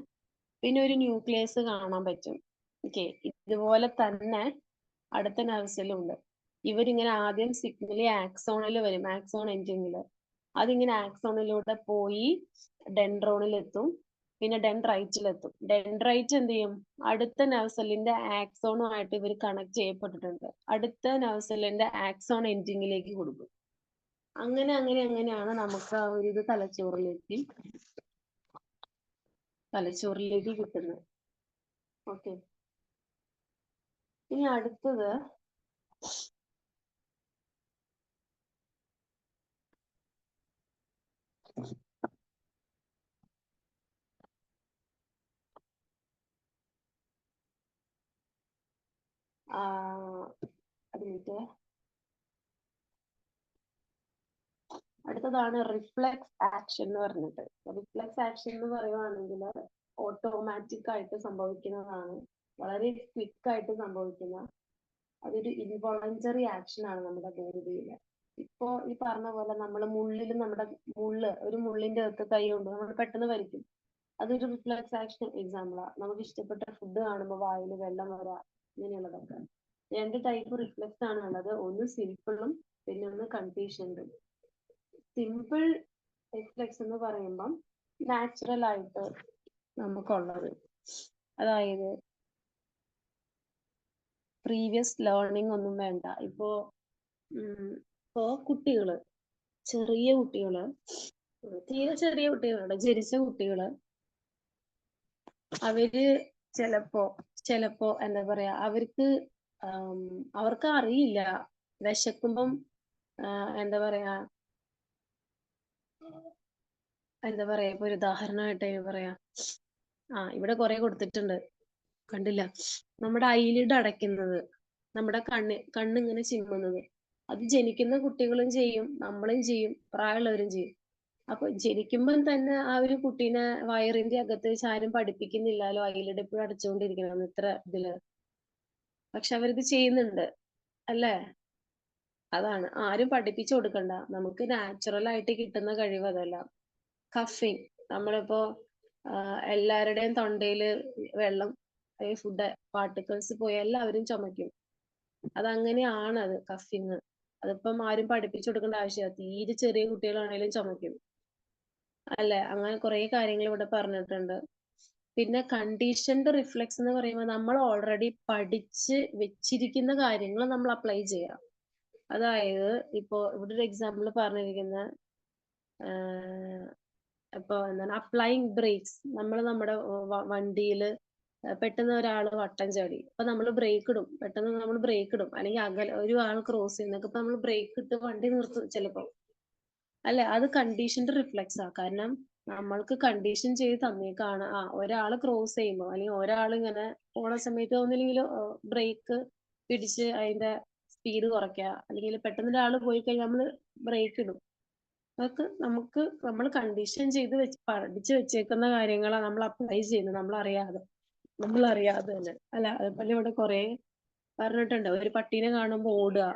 പിന്നെ ഒരു ന്യൂക്ലിയസ് കാണാൻ പറ്റും. ഓക്കെ, ഇതുപോലെ തന്നെ അടുത്ത നെർവ്സിലും ഉണ്ട്. ഇവരിങ്ങനെ ആദ്യം സിഗ്നലി ആക്സോണിൽ വരും, ആക്സോൺ എൻഡിങ്ങില്. അതിങ്ങനെ ആക്സോണിലൂടെ പോയി ഡെൻഡ്രോണിലെത്തും, പിന്നെ ഡെൻഡ്രൈറ്റിലെത്തും. ഡെൻഡ്രൈറ്റ് എന്ത് ചെയ്യും, അടുത്ത നെർവ്സെല്ലിന്റെ ആക്സോണുമായിട്ട് ഇവർ കണക്ട് ചെയ്യപ്പെട്ടിട്ടുണ്ട്, അടുത്ത നെർവ്സെല്ലിന്റെ ആക്സോൺ എൻഡിങ്ങിലേക്ക് കൊടുക്കും. അങ്ങനെയാണ് നമുക്ക് ആ ഒരു ഇത് തലച്ചോറിലേക്ക് കിട്ടുന്നത്. ഓക്കെ, ഇനി അടുത്തത് അടുത്തതാണ് റിഫ്ലെക്സ് ആക്ഷൻ എന്ന് പറഞ്ഞിട്ട്. റിഫ്ലെക്സ് ആക്ഷൻ എന്ന് പറയുവാണെങ്കിൽ ഓട്ടോമാറ്റിക് ആയിട്ട് സംഭവിക്കുന്നതാണ്, വളരെ ക്വിക്ക് ആയിട്ട് സംഭവിക്കുന്ന, അതൊരു ഇൻവോളണ്ടറി ആക്ഷൻ ആണ് നമ്മുടെ ബോഡിയിൽ. ഇപ്പോ ഈ പറഞ്ഞ പോലെ നമ്മുടെ ഒരു മുള്ളിന്റെ അകത്ത് കൈ കൊണ്ട് നമ്മൾ പെട്ടെന്ന് വലിക്കും, അതൊരു റിഫ്ലെക്സ് ആക്ഷൻ എക്സാമ്പിളാ. നമുക്ക് ഇഷ്ടപ്പെട്ട ഫുഡ് കാണുമ്പോൾ വായിൽ വെള്ളം വരാ, ഇങ്ങനെയുള്ളതൊക്കെ. 2 ടൈപ്പ് റിഫ്ലെക്സ് ആണ് ഉള്ളത്, ഒന്ന് സിമ്പിളും പിന്നെ ഒന്ന് കണ്ടീഷൻഡും. സിമ്പിൾ റിഫ്ലെക്സ് എന്ന് പറയുമ്പം നാച്ചുറൽ ആയിട്ട് നമുക്കുള്ളത്. അതായത് പ്രീവിയസ് ലേണിംഗ് ഒന്നും വേണ്ട. ഇപ്പോ കുട്ടികള്, ചെറിയ കുട്ടികള്, തീരെ ചെറിയ കുട്ടികളുണ്ട്, ജനിച്ച കുട്ടികള്, അവര് ചിലപ്പോ എന്താ പറയാ, അവർക്ക് അറിയില്ല വിശക്കുമ്പം എന്താ പറയാ ഇപ്പൊ ഒരു ഉദാഹരണമായിട്ട് പറയാ, ഇവിടെ കുറെ കൊടുത്തിട്ടുണ്ട് കണ്ടില്ല, നമ്മുടെ ഐലിഡ് അടയ്ക്കുന്നത്, നമ്മുടെ കണ്ണിങ്ങനെ ചിമ്മുന്നത്, അത് ജനിക്കുന്ന കുട്ടികളും ചെയ്യും, നമ്മളും ചെയ്യും, പ്രായമുള്ളവരും ചെയ്യും. അപ്പൊ ജനിക്കുമ്പോൾ തന്നെ ആ ഒരു കുട്ടീനെ വയറിന്റെ അകത്ത് വെച്ച് ആരും പഠിപ്പിക്കുന്നില്ലല്ലോ ഐലിഡ് എപ്പോഴും അടച്ചുകൊണ്ടിരിക്കണം ഇത്ര ഇതില്. പക്ഷെ അവരിത് ചെയ്യുന്നുണ്ട് അല്ലേ? അതാണ്, ആരും പഠിപ്പിച്ചു കൊടുക്കണ്ട, നമുക്ക് നാച്ചുറൽ ആയിട്ട് കിട്ടുന്ന കഴിവ് അതല്ല. കഫിങ്, നമ്മളിപ്പോ എല്ലാവരുടെയും തൊണ്ടയില് വെള്ളം, ഫുഡ് പാർട്ടിക്കിൾസ് പോയി എല്ലാവരും ചുമക്കും. അതങ്ങനെയാണ്, അത് കഫിങ്. അതിപ്പം ആരും പഠിപ്പിച്ചു കൊടുക്കേണ്ട ആവശ്യമില്ല, തീരെ ചെറിയ കുട്ടികളാണേലും ചുമക്കും അല്ലെ? അങ്ങനെ കുറെ കാര്യങ്ങൾ ഇവിടെ പറഞ്ഞിട്ടുണ്ട്. പിന്നെ കണ്ടീഷൻഡ് റിഫ്ലെക്സ് എന്ന് പറയുമ്പോൾ നമ്മൾ ഓൾറെഡി പഠിച്ച് വെച്ചിരിക്കുന്ന കാര്യങ്ങൾ നമ്മൾ അപ്ലൈ ചെയ്യാം. അതായത് ഇപ്പോ ഇവിടെ ഒരു എക്സാമ്പിൾ പറഞ്ഞിരിക്കുന്ന ഇപ്പൊ എന്താണ്, അപ്ലൈയിങ് ബ്രേക്സ്. നമ്മൾ നമ്മുടെ വണ്ടിയില് പെട്ടെന്ന് ഒരാൾ വട്ടം ചാടി, അപ്പൊ നമ്മൾ ബ്രേക്ക് ഇടും, പെട്ടെന്ന് നമ്മൾ ബ്രേക്ക് ഇടും, അല്ലെങ്കിൽ ഒരു ആൾ ക്രോസ് ചെയ്യുന്നൊക്കെ ഇപ്പൊ നമ്മൾ ബ്രേക്ക് ഇട്ട് വണ്ടി നിർത്തും ചിലപ്പോ അല്ലെ? അത് കണ്ടീഷൻഡ് റിഫ്ലെക്സ് ആ. കാരണം നമ്മൾക്ക് കണ്ടീഷൻ ചെയ്ത് തന്നേക്കാണ്, ഒരാള് ക്രോസ് ചെയ്യുമ്പോൾ അല്ലെങ്കിൽ ഒരാൾ ഇങ്ങനെ പോണ സമയത്ത് ഒന്നില്ലെങ്കിൽ ബ്രേക്ക് പിടിച്ച് അതിന്റെ സ്പീഡ് കുറയ്ക്കുക, അല്ലെങ്കിൽ പെട്ടെന്ന് ഒരാൾ പോയി കഴിഞ്ഞാൽ നമ്മൾ ബ്രേക്ക് ഇടും. അതൊക്കെ നമ്മൾ കണ്ടീഷൻ ചെയ്ത് പഠിച്ചു വെച്ചേക്കുന്ന കാര്യങ്ങളാണ് നമ്മൾ അപ്ലൈ ചെയ്യുന്നത്, നമ്മൾ അറിയാതെ തന്നെ അല്ല. അതുപോലെ ഇവിടെ കുറെ പറഞ്ഞിട്ടുണ്ട്, ഒരു പട്ടീനെ കാണുമ്പോൾ ഓടുക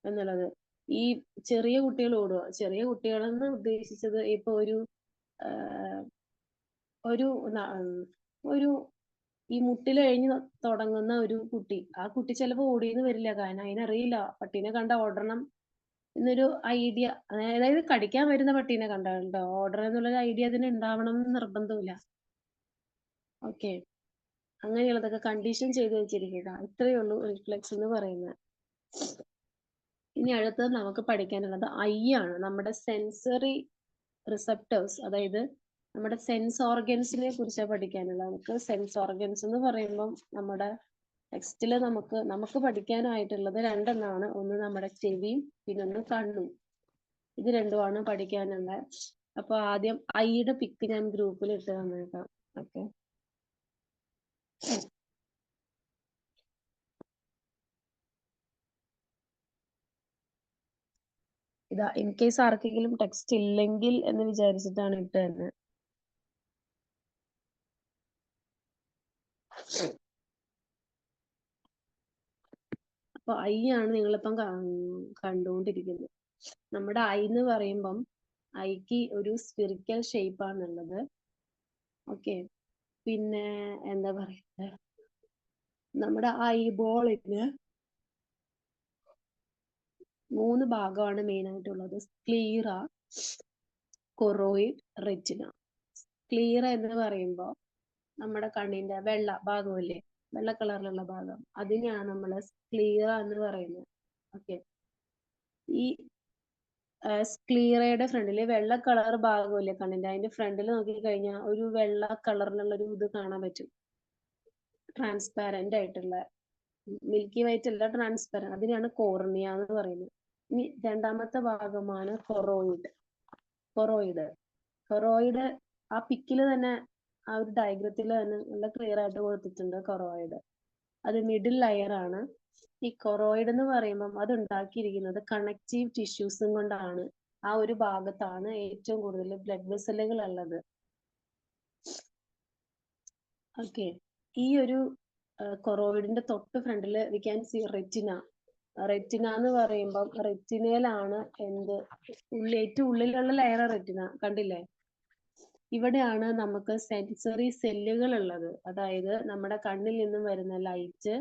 എന്നുള്ളത്. ഈ ചെറിയ കുട്ടികൾ ഓടുക, ചെറിയ കുട്ടികളെന്ന് ഉദ്ദേശിച്ചത് ഇപ്പൊ ഒരു ഒരു ഈ മുട്ടിൽ കഴിഞ്ഞ് തുടങ്ങുന്ന ഒരു കുട്ടി, ആ കുട്ടി ചിലപ്പോ ഓടിയെന്ന് വരില്ല, കാരണം അതിനറിയില്ല പട്ടീനെ കണ്ട ഓടണം എന്നൊരു ഐഡിയ. അതായത് കടിക്കാൻ വരുന്ന പട്ടീനെ കണ്ടോ ഓർഡർ എന്നുള്ളൊരു ഐഡിയ അതിന് ഉണ്ടാവണം എന്ന് നിർബന്ധമില്ല. ഓക്കെ, അങ്ങനെയുള്ളതൊക്കെ കണ്ടീഷൻ ചെയ്ത് വെച്ചിരിക്കുക. ഇത്രയേ ഉള്ളൂ റിഫ്ലെക്സ് എന്ന് പറയുന്നത്. ഇനി അടുത്തത് നമുക്ക് പഠിക്കാനുള്ളത് ഐ ആണ്, നമ്മുടെ സെൻസറി റിസപ്റ്റേഴ്സ്, അതായത് നമ്മുടെ സെൻസ് ഓർഗൻസിനെ കുറിച്ചാണ് പഠിക്കാനുള്ളത്. നമുക്ക് സെൻസ് ഓർഗൻസ് എന്ന് പറയുമ്പോൾ നമ്മുടെ ടെക്സ്റ്റില് നമുക്ക് പഠിക്കാനായിട്ടുള്ളത് രണ്ടെണ്ണമാണ്. ഒന്ന് നമ്മുടെ ചെവിയും പിന്നൊന്ന് കണ്ണും. ഇത് രണ്ടുമാണ് പഠിക്കാനുള്ളത്. അപ്പൊ ആദ്യം ഐയുടെ പിക്ക് ഞാൻ ഗ്രൂപ്പിൽ ഇട്ട് തന്നേക്കാം. ഓക്കെ, ഇതാ, ഇൻ കേസ് ആർക്കെങ്കിലും ടെക്സ്റ്റ് ഇല്ലെങ്കിൽ എന്ന് വിചാരിച്ചിട്ടാണ് ഇട്ട് തന്നെ. അപ്പൊ ഐ ആണ് നിങ്ങളിപ്പം കണ്ടുകൊണ്ടിരിക്കുന്നത്. നമ്മുടെ ഐ എന്ന് പറയുമ്പം ഐക്ക് ഒരു സ്പിറിക്കൽ ഷേപ്പ് ആണുള്ളത്. ഓക്കെ, പിന്നെ എന്താ പറയുക, നമ്മുടെ ഐബോളിന് 3 ഭാഗമാണ് മെയിൻ ആയിട്ടുള്ളത്: സ്ക്ലീറ, കൊറോയിഡ്, റെറ്റിന. സ്ക്ലീറ എന്ന് പറയുമ്പോൾ നമ്മുടെ കണ്ണിന്റെ വെള്ള ഭാഗമില്ലേ, വെള്ള കളറിലുള്ള ഭാഗം, അതിനെയാണ് നമ്മൾ സ്ക്ലീറ എന്ന് പറയുന്നത്. ഓക്കെ, ഈ സ്ക്ലീറയുടെ ഫ്രണ്ടില് വെള്ള കളർ ഭാഗമില്ലേ കണ്ണിന്റെ, അതിന്റെ ഫ്രണ്ടിൽ നോക്കി കഴിഞ്ഞാൽ ഒരു വെള്ള കളറിലുള്ള ഒരു ഇത് കാണാൻ പറ്റും, ട്രാൻസ്പാരന്റ് ആയിട്ടുള്ള, മിൽക്കി വൈറ്റ് അല്ല, ട്രാൻസ്പെറന്റ്. അതിനെയാണ് കോർണിയ എന്ന് പറയുന്നത്. ഇനി രണ്ടാമത്തെ ഭാഗമാണ് കൊറോയിഡ്. കൊറോയിഡ് ആ പിക്കില് തന്നെ, ആ ഒരു ഡയഗ്രത്തിൽ തന്നെ നല്ല ക്ലിയർ ആയിട്ട് കൊടുത്തിട്ടുണ്ട് കൊറോയിഡ്. അത് മിഡിൽ ലെയർ ആണ്. ഈ കൊറോയിഡ് എന്ന് പറയുമ്പം അത് ഉണ്ടാക്കിയിരിക്കുന്നത് കണക്റ്റീവ് ടിഷ്യൂസും കൊണ്ടാണ്. ആ ഒരു ഭാഗത്താണ് ഏറ്റവും കൂടുതൽ ബ്ലഡ് വെസലുകൾ ഉള്ളത്. ഓക്കെ, ഈ ഒരു കൊറോയിഡിന്റെ തൊട്ട് ഫ്രണ്ടില് we can see retina. Retina എന്ന് പറയുമ്പം റെറ്റിനയിലാണ് ഏറ്റവും ഉള്ളിലുള്ള ലെയർ റെറ്റിന, കണ്ടില്ലേ? ഇവിടെയാണ് നമുക്ക് സെൻസറി സെല്ലുകൾ ഉള്ളത്. അതായത് നമ്മുടെ കണ്ണിൽ നിന്നും വരുന്ന ലൈറ്റ്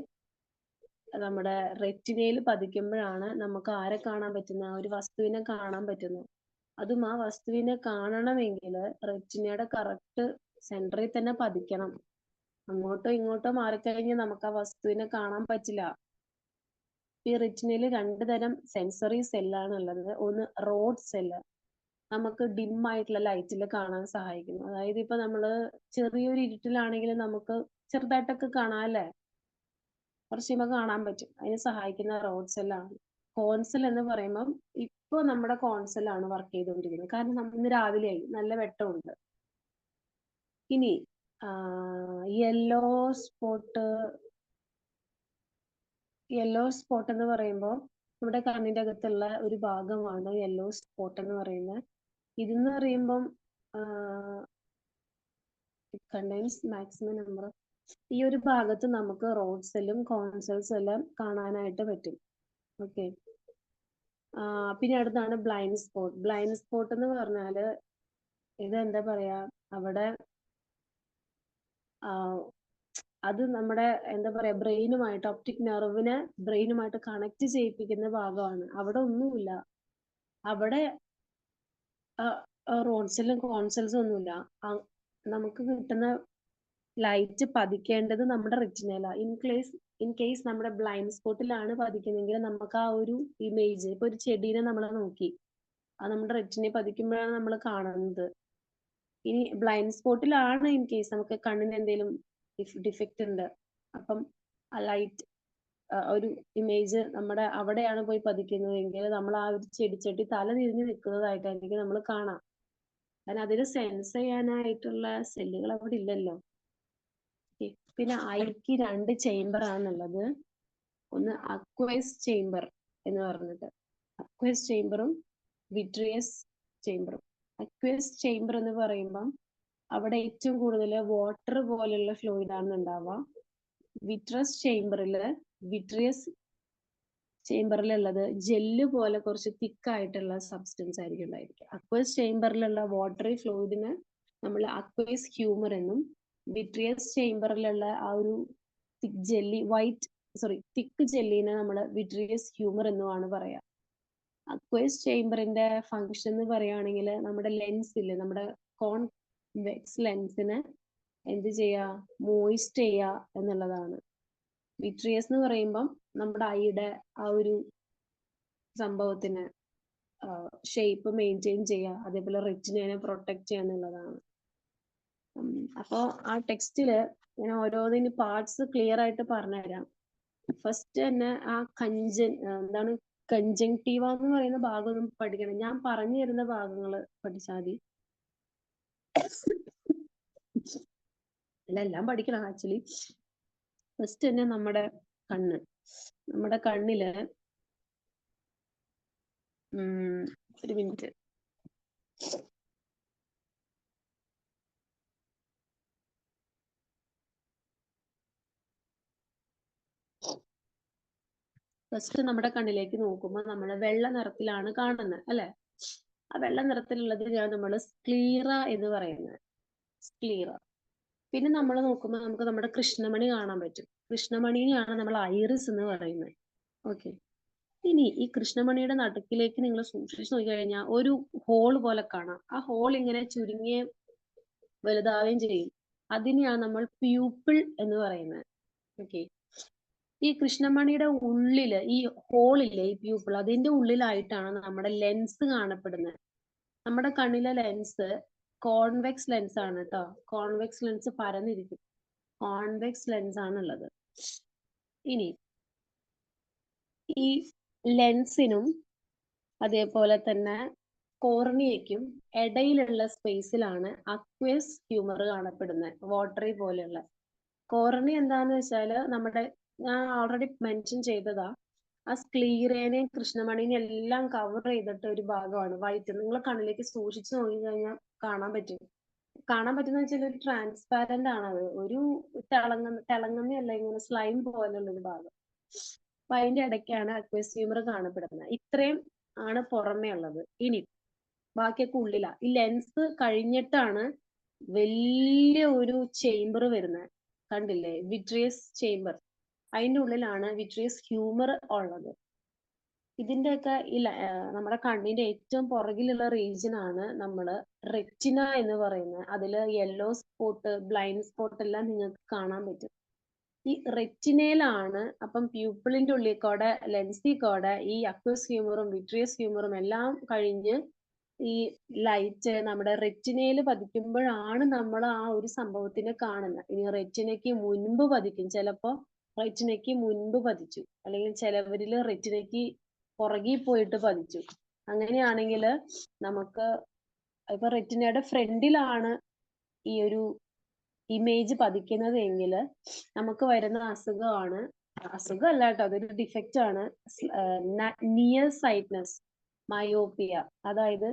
നമ്മുടെ റെറ്റിനയിൽ പതിക്കുമ്പോഴാണ് നമുക്ക് ആരെ കാണാൻ പറ്റുന്ന, ഒരു വസ്തുവിനെ കാണാൻ പറ്റുന്നത്. അതും ആ വസ്തുവിനെ കാണണമെങ്കിൽ റെറ്റിനയുടെ കറക്റ്റ് സെന്ററിൽ തന്നെ പതിക്കണം. അങ്ങോട്ടോ ഇങ്ങോട്ടോ മാറിക്കഴിഞ്ഞാൽ നമുക്ക് ആ വസ്തുവിനെ കാണാൻ പറ്റില്ല. ഈ റെറ്റിനയിൽ 2 തരം സെൻസറി സെല്ലാണ് ഉള്ളത്. ഒന്ന് റോഡ് സെല്ല്, നമുക്ക് ഡിം ആയിട്ടുള്ള ലൈറ്റിൽ കാണാൻ സഹായിക്കുന്നു. അതായത് ഇപ്പൊ നമ്മള് ചെറിയൊരു ഇരുട്ടിലാണെങ്കിൽ നമുക്ക് ചെറുതായിട്ടൊക്കെ കാണാം അല്ലേ, കുറച്ച് കഴിയുമ്പോൾ കാണാൻ പറ്റും. അതിന് സഹായിക്കുന്ന റോഡ് സെല്ലാണ്. കോൺസെൽ എന്ന് പറയുമ്പം ഇപ്പൊ നമ്മുടെ കോൺസെല്ലാണ് വർക്ക് ചെയ്തുകൊണ്ടിരിക്കുന്നത്. കാരണം ഇന്ന് രാവിലെയായി, നല്ല വെട്ടമുണ്ട്. ഇനി യെല്ലോ സ്പോട്ട് എന്ന് പറയുമ്പോൾ നമ്മുടെ കണ്ണിന്റെ അകത്തുള്ള ഒരു ഭാഗമാണ് യെല്ലോ സ്പോട്ട് എന്ന് പറയുന്നത്. ഇതെന്ന് പറയുമ്പം കണ്ടെയ്ൻസ് മാക്സിമം നമ്പർ. ഈ ഒരു ഭാഗത്ത് നമുക്ക് റോഡ് സെല്ലും കോൺസെൽസ് എല്ലാം കാണാനായിട്ട് പറ്റും. ഓക്കെ. പിന്നെ അടുത്താണ് ബ്ലൈൻഡ് സ്പോട്ട്. ബ്ലൈൻഡ് സ്പോട്ട് എന്ന് പറഞ്ഞാല് ഇത് എന്താ പറയാ, അവിടെ അത് നമ്മുടെ എന്താ പറയാ ബ്രെയിനുമായിട്ട്, ഒപ്റ്റിക് നെർവിനെ ബ്രെയിനുമായിട്ട് കണക്ട് ചെയ്യിപ്പിക്കുന്ന ഭാഗമാണ്. അവിടെ ഒന്നുമില്ല, അവിടെ റോഡ് സെല്ലും കോൺസെൽസും ഒന്നുമില്ല. നമുക്ക് കിട്ടുന്ന ലൈറ്റ് പതിക്കേണ്ടത് നമ്മുടെ റെറ്റിനയില. ഇൻ കേസ് നമ്മുടെ ബ്ലൈൻഡ് സ്പോട്ടിലാണ് പതിക്കുന്നെങ്കിൽ നമുക്ക് ആ ഒരു ഇമേജ്, ഇപ്പൊ ഒരു ചെടീനെ നമ്മൾ നോക്കി, അത് നമ്മുടെ റെറ്റിനയിൽ പതിക്കുമ്പോഴാണ് നമ്മൾ കാണുന്നത്. ഇനി ബ്ലൈൻഡ് സ്പോട്ടിലാണ് ഇൻ കേസ് നമുക്ക് കണ്ണിന് എന്തെങ്കിലും ഡിഫക്റ്റ് ഉണ്ട്, അപ്പം ആ ലൈറ്റ് ഒരു ഇമേജ് നമ്മുടെ അവിടെയാണ് പോയി പതിക്കുന്നതെങ്കിൽ നമ്മൾ ആ ഒരു ചെടി തല തിരിഞ്ഞ് നിൽക്കുന്നതായിട്ടായിരിക്കും നമ്മൾ കാണാം. കാരണം അതിന് സെൻസ് ചെയ്യാനായിട്ടുള്ള സെല്ലുകൾ അവിടെ ഇല്ലല്ലോ. പിന്നെ ഐക്ക് 2 ചേംബർ ആണുള്ളത്. ഒന്ന് അക്വസ് ചേംബർ എന്ന് പറഞ്ഞിട്ട്, അക്വസ് ചേംബറും വിട്രിയസ് ചേംബറും. അക്വസ് ചേംബർ എന്ന് പറയുമ്പം അവിടെ ഏറ്റവും കൂടുതൽ വാട്ടർ പോലുള്ള ഫ്ലൂയിഡ് ആണ് ഉണ്ടാവുക. വിട്രിയസ് ചേംബറിലുള്ളത് ജെല്ല് പോലെ കുറച്ച് തിക്കായിട്ടുള്ള സബ്സ്റ്റൻസ് ആയിരിക്കും ഉണ്ടായിരിക്കുക. അക്വസ് ചേംബറിലുള്ള വാട്ടറി ഫ്ലൂയിഡിന് നമ്മൾ അക്വസ് ഹ്യൂമർ എന്നും, വിട്രിയസ് ചേംബറിലുള്ള ആ ഒരു തിക്ക് ജെല്ലിനെ നമ്മൾ വിട്രിയസ് ഹ്യൂമർ എന്നുമാണ് പറയാ. അക്വസ് ചേംബറിന്റെ ഫങ്ഷൻ എന്ന് പറയുകയാണെങ്കിൽ നമ്മുടെ ലെൻസ് ഇല്ലേ, നമ്മുടെ കോൺവെക്സ് ലെൻസിനെ എന്ത് ചെയ്യാ, മോയിസ്റ്റ് ചെയ്യുക എന്നുള്ളതാണ്. വിട്രിയസ് എന്ന് പറയുമ്പം നമ്മുടെ ഐയുടെ ആ ഒരു സംഭവത്തിന് ഷേപ്പ് മെയിൻറ്റെയിൻ ചെയ്യുക, അതേപോലെ റെറ്റിനയെ പ്രൊട്ടക്ട് ചെയ്യുക എന്നുള്ളതാണ്. അപ്പോൾ ആ ടെക്സ്റ്റില് ഞാൻ ഓരോന്നിന് പാർട്സ് ക്ലിയർ ആയിട്ട് പറഞ്ഞുതരാം. ഫസ്റ്റ് തന്നെ ആ എന്താണ് കൺജങ്ക്റ്റീവ എന്ന് പറയുന്ന ഭാഗം ഒന്നും പഠിക്കണം. ഞാൻ പറഞ്ഞു തരുന്ന ഭാഗങ്ങൾ പഠിച്ചാൽ മതി. എല്ലാം പഠിക്കണം ആക്ച്വലി. ഫസ്റ്റ് തന്നെ നമ്മുടെ കണ്ണില് ഒരു മിനിറ്റ്. ഫസ്റ്റ് നമ്മുടെ കണ്ണിലേക്ക് നോക്കുമ്പോൾ നമ്മൾ വെള്ള നിറത്തിലാണ് കാണുന്നത് അല്ലെ. ആ വെള്ള നിറത്തിലുള്ളത് നമ്മൾ സ്ക്ലീറ എന്ന് പറയുന്നത്, സ്ക്ലീറ. പിന്നെ നമ്മൾ നോക്കുമ്പോൾ നമുക്ക് നമ്മുടെ കൃഷ്ണമണി കാണാൻ പറ്റും. കൃഷ്ണമണിയാണ് നമ്മൾ ഐറിസ് എന്ന് പറയുന്നത്. ഓക്കെ. ഇനി ഈ കൃഷ്ണമണിയുടെ നടുക്കിലേക്ക് നിങ്ങൾ സൂക്ഷിച്ചു നോക്കി കഴിഞ്ഞാൽ ഒരു ഹോൾ പോലെ കാണാം. ആ ഹോൾ ഇങ്ങനെ ചുരുങ്ങിയ വലുതാവുകയും ചെയ്യും. അതിനെയാണ് നമ്മൾ പ്യൂപ്പിൾ എന്ന് പറയുന്നത്. ഓക്കെ. ഈ കൃഷ്ണമണിയുടെ ഉള്ളില് ഈ ഹോളില്ലേ, ഈ പ്യൂപ്പിൾ, അതിന്റെ ഉള്ളിലായിട്ടാണ് നമ്മുടെ ലെൻസ് കാണപ്പെടുന്നത്. നമ്മുടെ കണ്ണിലെ ലെൻസ് കോൺവെക്സ് ലെൻസ് ആണ് കേട്ടോ. കോൺവെക്സ് ലെൻസ് പരന്നിരിക്കും. കോൺവെക്സ് ലെൻസ് ആണുള്ളത്. ഇനി ഈ ലെൻസിനും അതേപോലെ തന്നെ കോർണിയയ്ക്കും ഇടയിലുള്ള സ്പേസിലാണ് അക്വസ് ഹ്യൂമർ കാണപ്പെടുന്നത്, വാട്ടറി പോലെയുള്ള. കോർണിയ എന്താന്ന് വെച്ചാല് ഞാൻ ഓൾറെഡി മെൻഷൻ ചെയ്തതാ, ആ സ്ക്ലീറേനെയും കൃഷ്ണമണിനെയും എല്ലാം കവർ ചെയ്തിട്ട് ഒരു ഭാഗമാണ് വൈറ്റ്. നിങ്ങൾ കണ്ണിലേക്ക് സൂക്ഷിച്ചു നോക്കി കഴിഞ്ഞാൽ കാണാൻ പറ്റുന്ന വെച്ചാൽ ഒരു ട്രാൻസ്പാരന്റ് ആണ് അത്. ഒരു തിളങ്ങുന്നല്ല, ഇങ്ങനെ സ്ലൈം പോലുള്ള ഒരു ഭാഗം. അപ്പൊ അതിന്റെ ഇടയ്ക്കാണ് അക്വസ് ഹ്യൂമർ കാണപ്പെടുന്നത്. ഇത്രയും ആണ് പുറമേ ഉള്ളത്. ഇനി ബാക്കിയൊക്കെ ഉള്ളിലാ. ഈ ലെൻസ് കഴിഞ്ഞിട്ടാണ് വലിയ ഒരു ചേംബർ വരുന്നത്, കണ്ടില്ലേ, വിട്രിയസ് ചേംബർ. അതിന്റെ ഉള്ളിലാണ് വിട്രിയസ് ഹ്യൂമർ ഉള്ളത്. ഇതിന്റെയൊക്കെ നമ്മുടെ കണ്ണിന്റെ ഏറ്റവും പുറകിലുള്ള റീജിയൻ ആണ് നമ്മള് റെറ്റിന എന്ന് പറയുന്നത്. അതില് യെല്ലോ സ്പോട്ട്, ബ്ലൈൻഡ് സ്പോട്ട് എല്ലാം നിങ്ങൾക്ക് കാണാൻ പറ്റും. ഈ റെറ്റിനയിലാണ് അപ്പം പ്യൂപ്പിളിന്റെ ഉള്ളിൽ കൂടെ ലെൻസിൽ കൂടെ ഈ അക്വസ് ഹ്യൂമറും വിട്രിയസ് ഹ്യൂമറും എല്ലാം കഴിഞ്ഞ് ഈ ലൈറ്റ് നമ്മുടെ റെറ്റിനയിൽ പതിക്കുമ്പോഴാണ് നമ്മൾ ആ ഒരു സംഭവത്തിനെ കാണുന്നത്. ഇനി റെറ്റിനയ്ക്ക് മുൻപ് പതിക്കും, ചിലപ്പോ റെറ്റിനയ്ക്ക് മുൻപ് പതിച്ചു, അല്ലെങ്കിൽ ചിലവരില് റെറ്റിനയ്ക്ക് പുറകിൽ പോയിട്ട് പതിച്ചു. അങ്ങനെയാണെങ്കിൽ നമുക്ക് ഇപ്പൊ റെറ്റിനയുടെ ഫ്രണ്ടിലാണ് ഈ ഒരു ഇമേജ് പതിക്കുന്നത് എങ്കിൽ നമുക്ക് വരുന്ന അസുഖമാണ്, അസുഖമല്ല കേട്ടോ, അതൊരു ഡിഫക്റ്റ് ആണ്, നിയർ സൈറ്റ്നെസ്, മയോപ്പിയ. അതായത്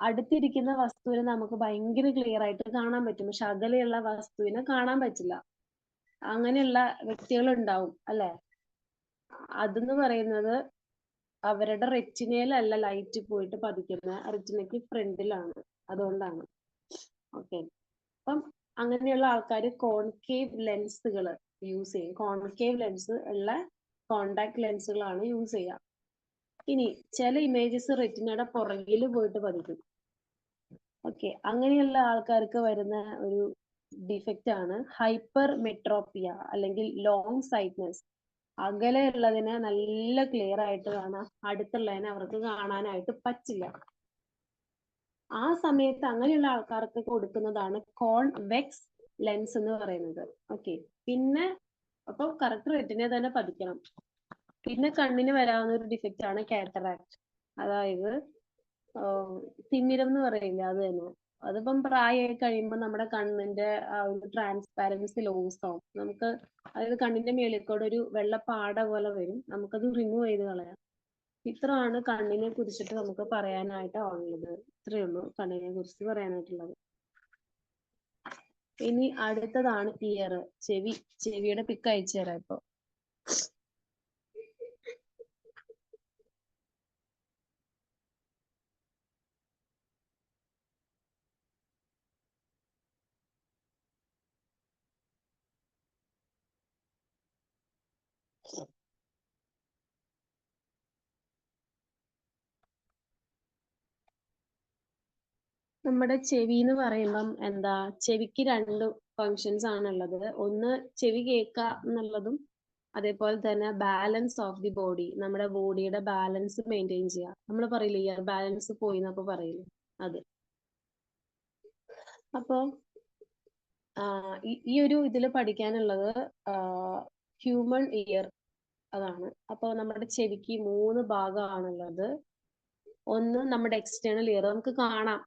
അടുത്തിരിക്കുന്ന വസ്തുവിനെ നമുക്ക് ഭയങ്കര ക്ലിയർ ആയിട്ട് കാണാൻ പറ്റും, പക്ഷെ അകലെയുള്ള വസ്തുവിനെ കാണാൻ പറ്റില്ല. അങ്ങനെയുള്ള വ്യക്തികൾ ഉണ്ടാവും അല്ലെ. അതെന്ന് പറയുന്നത് അവരുടെ റെറ്റിനയിലല്ല ലൈറ്റ് പോയിട്ട് പതിക്കുന്നത്, റെറ്റിനയ്ക്ക് ഫ്രണ്ടിലാണ്. അതുകൊണ്ടാണ്. ഓക്കെ. അപ്പം അങ്ങനെയുള്ള ആൾക്കാർ കോൺകേവ് ലെൻസുകൾ യൂസ് ചെയ്യും. കോൺകേവ് ലെൻസ് ഉള്ള കോണ്ടാക്ട് ലെൻസുകളാണ് യൂസ് ചെയ്യുക. ഇനി ചില ഇമേജസ് റെറ്റിനയുടെ പുറകിൽ പോയിട്ട് പതിക്കും. ഓക്കെ. അങ്ങനെയുള്ള ആൾക്കാർക്ക് വരുന്ന ഒരു ഡിഫക്റ്റ് ആണ് ഹൈപ്പർ മെട്രോപ്പിയ അല്ലെങ്കിൽ ലോങ് സൈറ്റ്നെസ്. അകലെ ഉള്ളതിനെ നല്ല ക്ലിയർ ആയിട്ട് കാണാം, അടുത്തുള്ളതിനെ അവർക്ക് കാണാനായിട്ട് പറ്റില്ല. ആ സമയത്ത് അങ്ങനെയുള്ള ആൾക്കാർക്ക് കൊടുക്കുന്നതാണ് കോൺവെക്സ് ലെൻസ് എന്ന് പറയുന്നത്. ഓക്കെ. പിന്നെ അപ്പൊ കറക്റ്റ് റെറ്റിനെ തന്നെ പതിക്കണം. പിന്നെ കണ്ണിന് വരാവുന്ന ഒരു ഡിഫക്റ്റ് ആണ് കാറ്ററാക്ട്. അതായത് തിമിരം എന്ന് പറയില്ല, അത് തന്നെ. അതിപ്പം പ്രായമായി കഴിയുമ്പോൾ നമ്മുടെ കണ്ണിന്റെ ആ ഒരു ട്രാൻസ്പാരൻസി ലോസ് ആവും. നമുക്ക് അതായത് കണ്ണിന്റെ മേളിൽ കൂടെ ഒരു വെള്ളപ്പാട പോലെ വരും, നമുക്കത് റിമൂവ് ചെയ്ത് കളയാം. ഇത്രയാണ് കണ്ണിനെ കുറിച്ചിട്ട് നമുക്ക് പറയാനായിട്ട് ഉള്ളത്. ഇത്രയേ ഉള്ളൂ കണ്ണിനെ കുറിച്ച് പറയാനായിട്ടുള്ളത്. ഇനി അടുത്തതാണ് ഇയർ, ചെവി. ചെവിയുടെ പിക്ക് അയച്ചു തരാം ഇപ്പൊ. നമ്മുടെ ചെവി എന്ന് പറയുമ്പം എന്താ, ചെവിക്ക് രണ്ട് ഫങ്ഷൻസ് ആണുള്ളത്. ഒന്ന് ചെവി കേൾക്കുക എന്നുള്ളതും, അതേപോലെ തന്നെ ബാലൻസ് ഓഫ് ദി ബോഡി, നമ്മുടെ ബോഡിയുടെ ബാലൻസ് മെയിൻറ്റെയിൻ ചെയ്യുക. നമ്മൾ പറയില്ലേ ഇയർ ബാലൻസ് പോയി എന്നൊക്കെ പറയില്ലേ, അത്. അപ്പൊ ഈ ഒരു ഇതിൽ പഠിക്കാനുള്ളത് ഹ്യൂമൻ ഇയർ, അതാണ്. അപ്പോൾ നമ്മുടെ ചെവിക്ക് 3 ഭാഗമാണുള്ളത്. ഒന്ന് നമ്മുടെ എക്സ്റ്റേണൽ ഇയർ, നമുക്ക് കാണാം.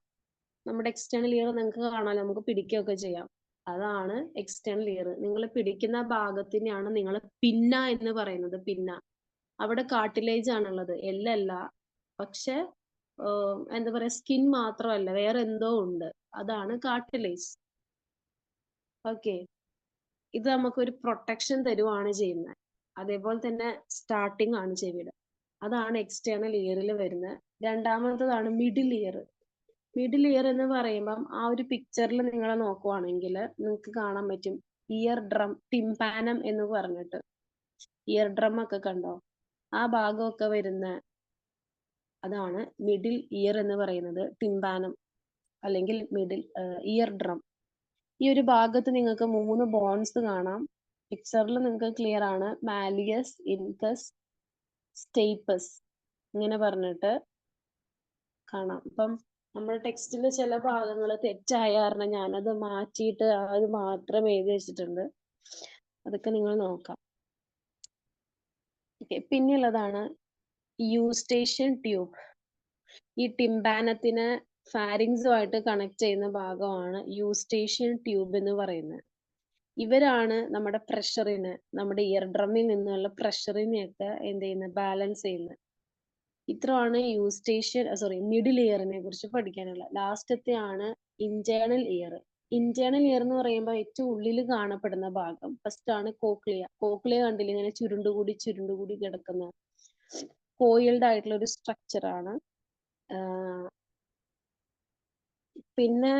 നമ്മുടെ എക്സ്റ്റേണൽ ഇയർ നിങ്ങൾക്ക് കാണാമല്ലോ, നമുക്ക് പിടിക്കുകയൊക്കെ ചെയ്യാം. അതാണ് എക്സ്റ്റേണൽ ഇയർ. നിങ്ങൾ പിടിക്കുന്ന ഭാഗത്തിനെയാണ് നിങ്ങൾ പിന്ന എന്ന് പറയുന്നത്. പിന്ന, അവിടെ കാർട്ടിലേജ് ആണുള്ളത്, എല്ലല്ല. പക്ഷെ എന്താ പറയാ, സ്കിൻ മാത്രമല്ല, വേറെ എന്തോ ഉണ്ട്, അതാണ് കാർട്ടിലേജ്. ഓക്കെ. ഇത് നമുക്കൊരു പ്രൊട്ടക്ഷൻ തരുവാണ് ചെയ്യുന്നത്. അതേപോലെ തന്നെ സ്റ്റാർട്ടിങ് ആണ് ചെവിയുടെ, അതാണ് എക്സ്റ്റേണൽ ഇയറിൽ വരുന്നത്. രണ്ടാമത്തതാണ് മിഡിൽ ഇയർ. മിഡിൽ ഇയർ എന്ന് പറയുമ്പം ആ ഒരു പിക്ചറിൽ നിങ്ങൾ നോക്കുവാണെങ്കിൽ നിങ്ങൾക്ക് കാണാൻ പറ്റും ഇയർ ഡ്രം, ടിംപാനം എന്ന് പറഞ്ഞിട്ട്. ഇയർ ഡ്രം ഒക്കെ കണ്ടോ, ആ ഭാഗമൊക്കെ വരുന്ന അതാണ് മിഡിൽ ഇയർ എന്ന് പറയുന്നത്. ടിംപാനം അല്ലെങ്കിൽ മിഡിൽ ഇയർ ഡ്രം. ഈ ഒരു ഭാഗത്ത് നിങ്ങൾക്ക് 3 ബോൺസ് കാണാം. പിക്ചറിൽ നിങ്ങൾക്ക് ക്ലിയർ ആണ്. മാലിയസ്, ഇൻകസ്, സ്റ്റേപ്പസ് ഇങ്ങനെ പറഞ്ഞിട്ട് കാണാം. അപ്പം നമ്മുടെ ടെക്സ്റ്റിൽ ചില ഭാഗങ്ങൾ തെറ്റായ കാരണം ഞാനത് മാറ്റിയിട്ട് അത് മാത്രം എഴുതി വെച്ചിട്ടുണ്ട്. അതൊക്കെ നിങ്ങൾ നോക്കാം. ഓക്കെ. പിന്നെയുള്ളതാണ് യൂസ്റ്റേഷ്യൻ ട്യൂബ്. ഈ ടിംപാനത്തിന് ഫാരിങ്സുമായിട്ട് കണക്ട് ചെയ്യുന്ന ഭാഗമാണ് യൂസ്റ്റേഷ്യൻ ട്യൂബ് എന്ന് പറയുന്നത്. ഇവരാണ് നമ്മുടെ പ്രഷറിന്, നമ്മുടെ ഇയർ ഡ്രമ്മിൽ നിന്നുള്ള പ്രഷറിനെയൊക്കെ എന്ത് ചെയ്യുന്നത്, ബാലൻസ് ചെയ്യുന്നത്. ഇത്രയാണ് മിഡിൽ ഇയറിനെ കുറിച്ച് പഠിക്കാനുള്ള. ലാസ്റ്റത്തെ ആണ് ഇന്റേണൽ ഇയർ. ഇന്റേണൽ ഇയർ എന്ന് പറയുമ്പോൾ ഏറ്റവും ഉള്ളിൽ കാണപ്പെടുന്ന ഭാഗം. ഫസ്റ്റ് ആണ് കോക്ലിയ. കോക്ലിയ കണ്ടില്ല, ഇങ്ങനെ ചുരുണ്ടുകൂടി കിടക്കുന്ന കോയിൽഡ് ആയിട്ടുള്ള ഒരു സ്ട്രക്ചർ ആണ്. പിന്നെ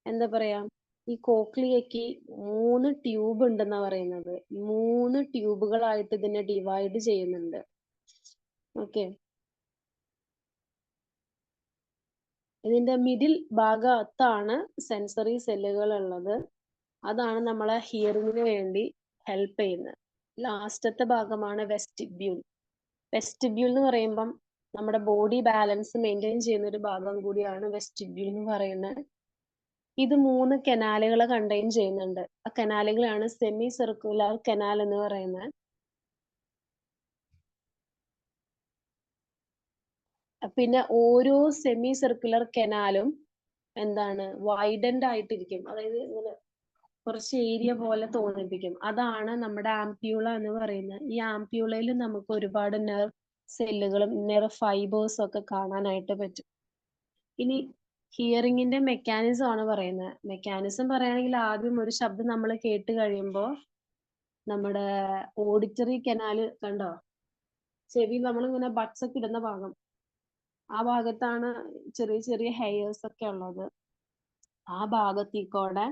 എന്താ പറയാ, ഈ കോക്ലിയക്ക് 3 ട്യൂബ് ഉണ്ടെന്നാ പറയുന്നത്. 3 ട്യൂബുകളായിട്ട് ഇതിനെ ഡിവൈഡ് ചെയ്യുന്നുണ്ട്. ഓക്കെ. ഇതിന്റെ മിഡിൽ ഭാഗത്താണ് സെൻസറി സെല്ലുകൾ ഉള്ളത്. അതാണ് നമ്മളെ ഹിയറിങ്ങിന് വേണ്ടി ഹെൽപ്പ് ചെയ്യുന്നത്. ലാസ്റ്റത്തെ ഭാഗമാണ് വെസ്റ്റിബ്യൂൾ. വെസ്റ്റിബ്യൂൾ എന്ന് പറയുമ്പം നമ്മുടെ ബോഡി ബാലൻസ് മെയിൻറ്റെയിൻ ചെയ്യുന്ന ഒരു ഭാഗം കൂടിയാണ് വെസ്റ്റിബ്യൂൾ എന്ന് പറയുന്നത്. ഇത് 3 കനാലുകളെ കണ്ടെയ്ൻ ചെയ്യുന്നുണ്ട്. ആ കനാലുകളാണ് സെമി സർക്കുലർ കനാൽ എന്ന് പറയുന്നത്. പിന്നെ ഓരോ സെമി സർക്കുലർ കനാലും എന്താണ് വൈഡൻഡ് ആയിട്ടിരിക്കും. അതായത് ഇങ്ങനെ കുറച്ച് ഏരിയ പോലെ തോന്നിപ്പിക്കും. അതാണ് നമ്മുടെ ആംപ്യൂള എന്ന് പറയുന്നത്. ഈ ആംപ്യൂളയിൽ നമുക്ക് ഒരുപാട് നെർവ് സെല്ലുകളും നെർവ് ഫൈബേഴ്സും ഒക്കെ കാണാനായിട്ട് പറ്റും. ഇനി ഹിയറിങ്ങിന്റെ മെക്കാനിസം ആണ് പറയുന്നത്. മെക്കാനിസം പറയുകയാണെങ്കിൽ ആദ്യം ഒരു ശബ്ദം നമ്മൾ കേട്ട് കഴിയുമ്പോൾ നമ്മുടെ ഓഡിറ്ററി കനാല് കണ്ടോ, ചെവി നമ്മളിങ്ങനെ ബഡ്സ് ഒക്കെ ഇടുന്ന ഭാഗം, ആ ഭാഗത്താണ് ചെറിയ ചെറിയ ഹെയർസ് ഒക്കെ ഉള്ളത്. ആ ഭാഗത്തേക്കൂടെ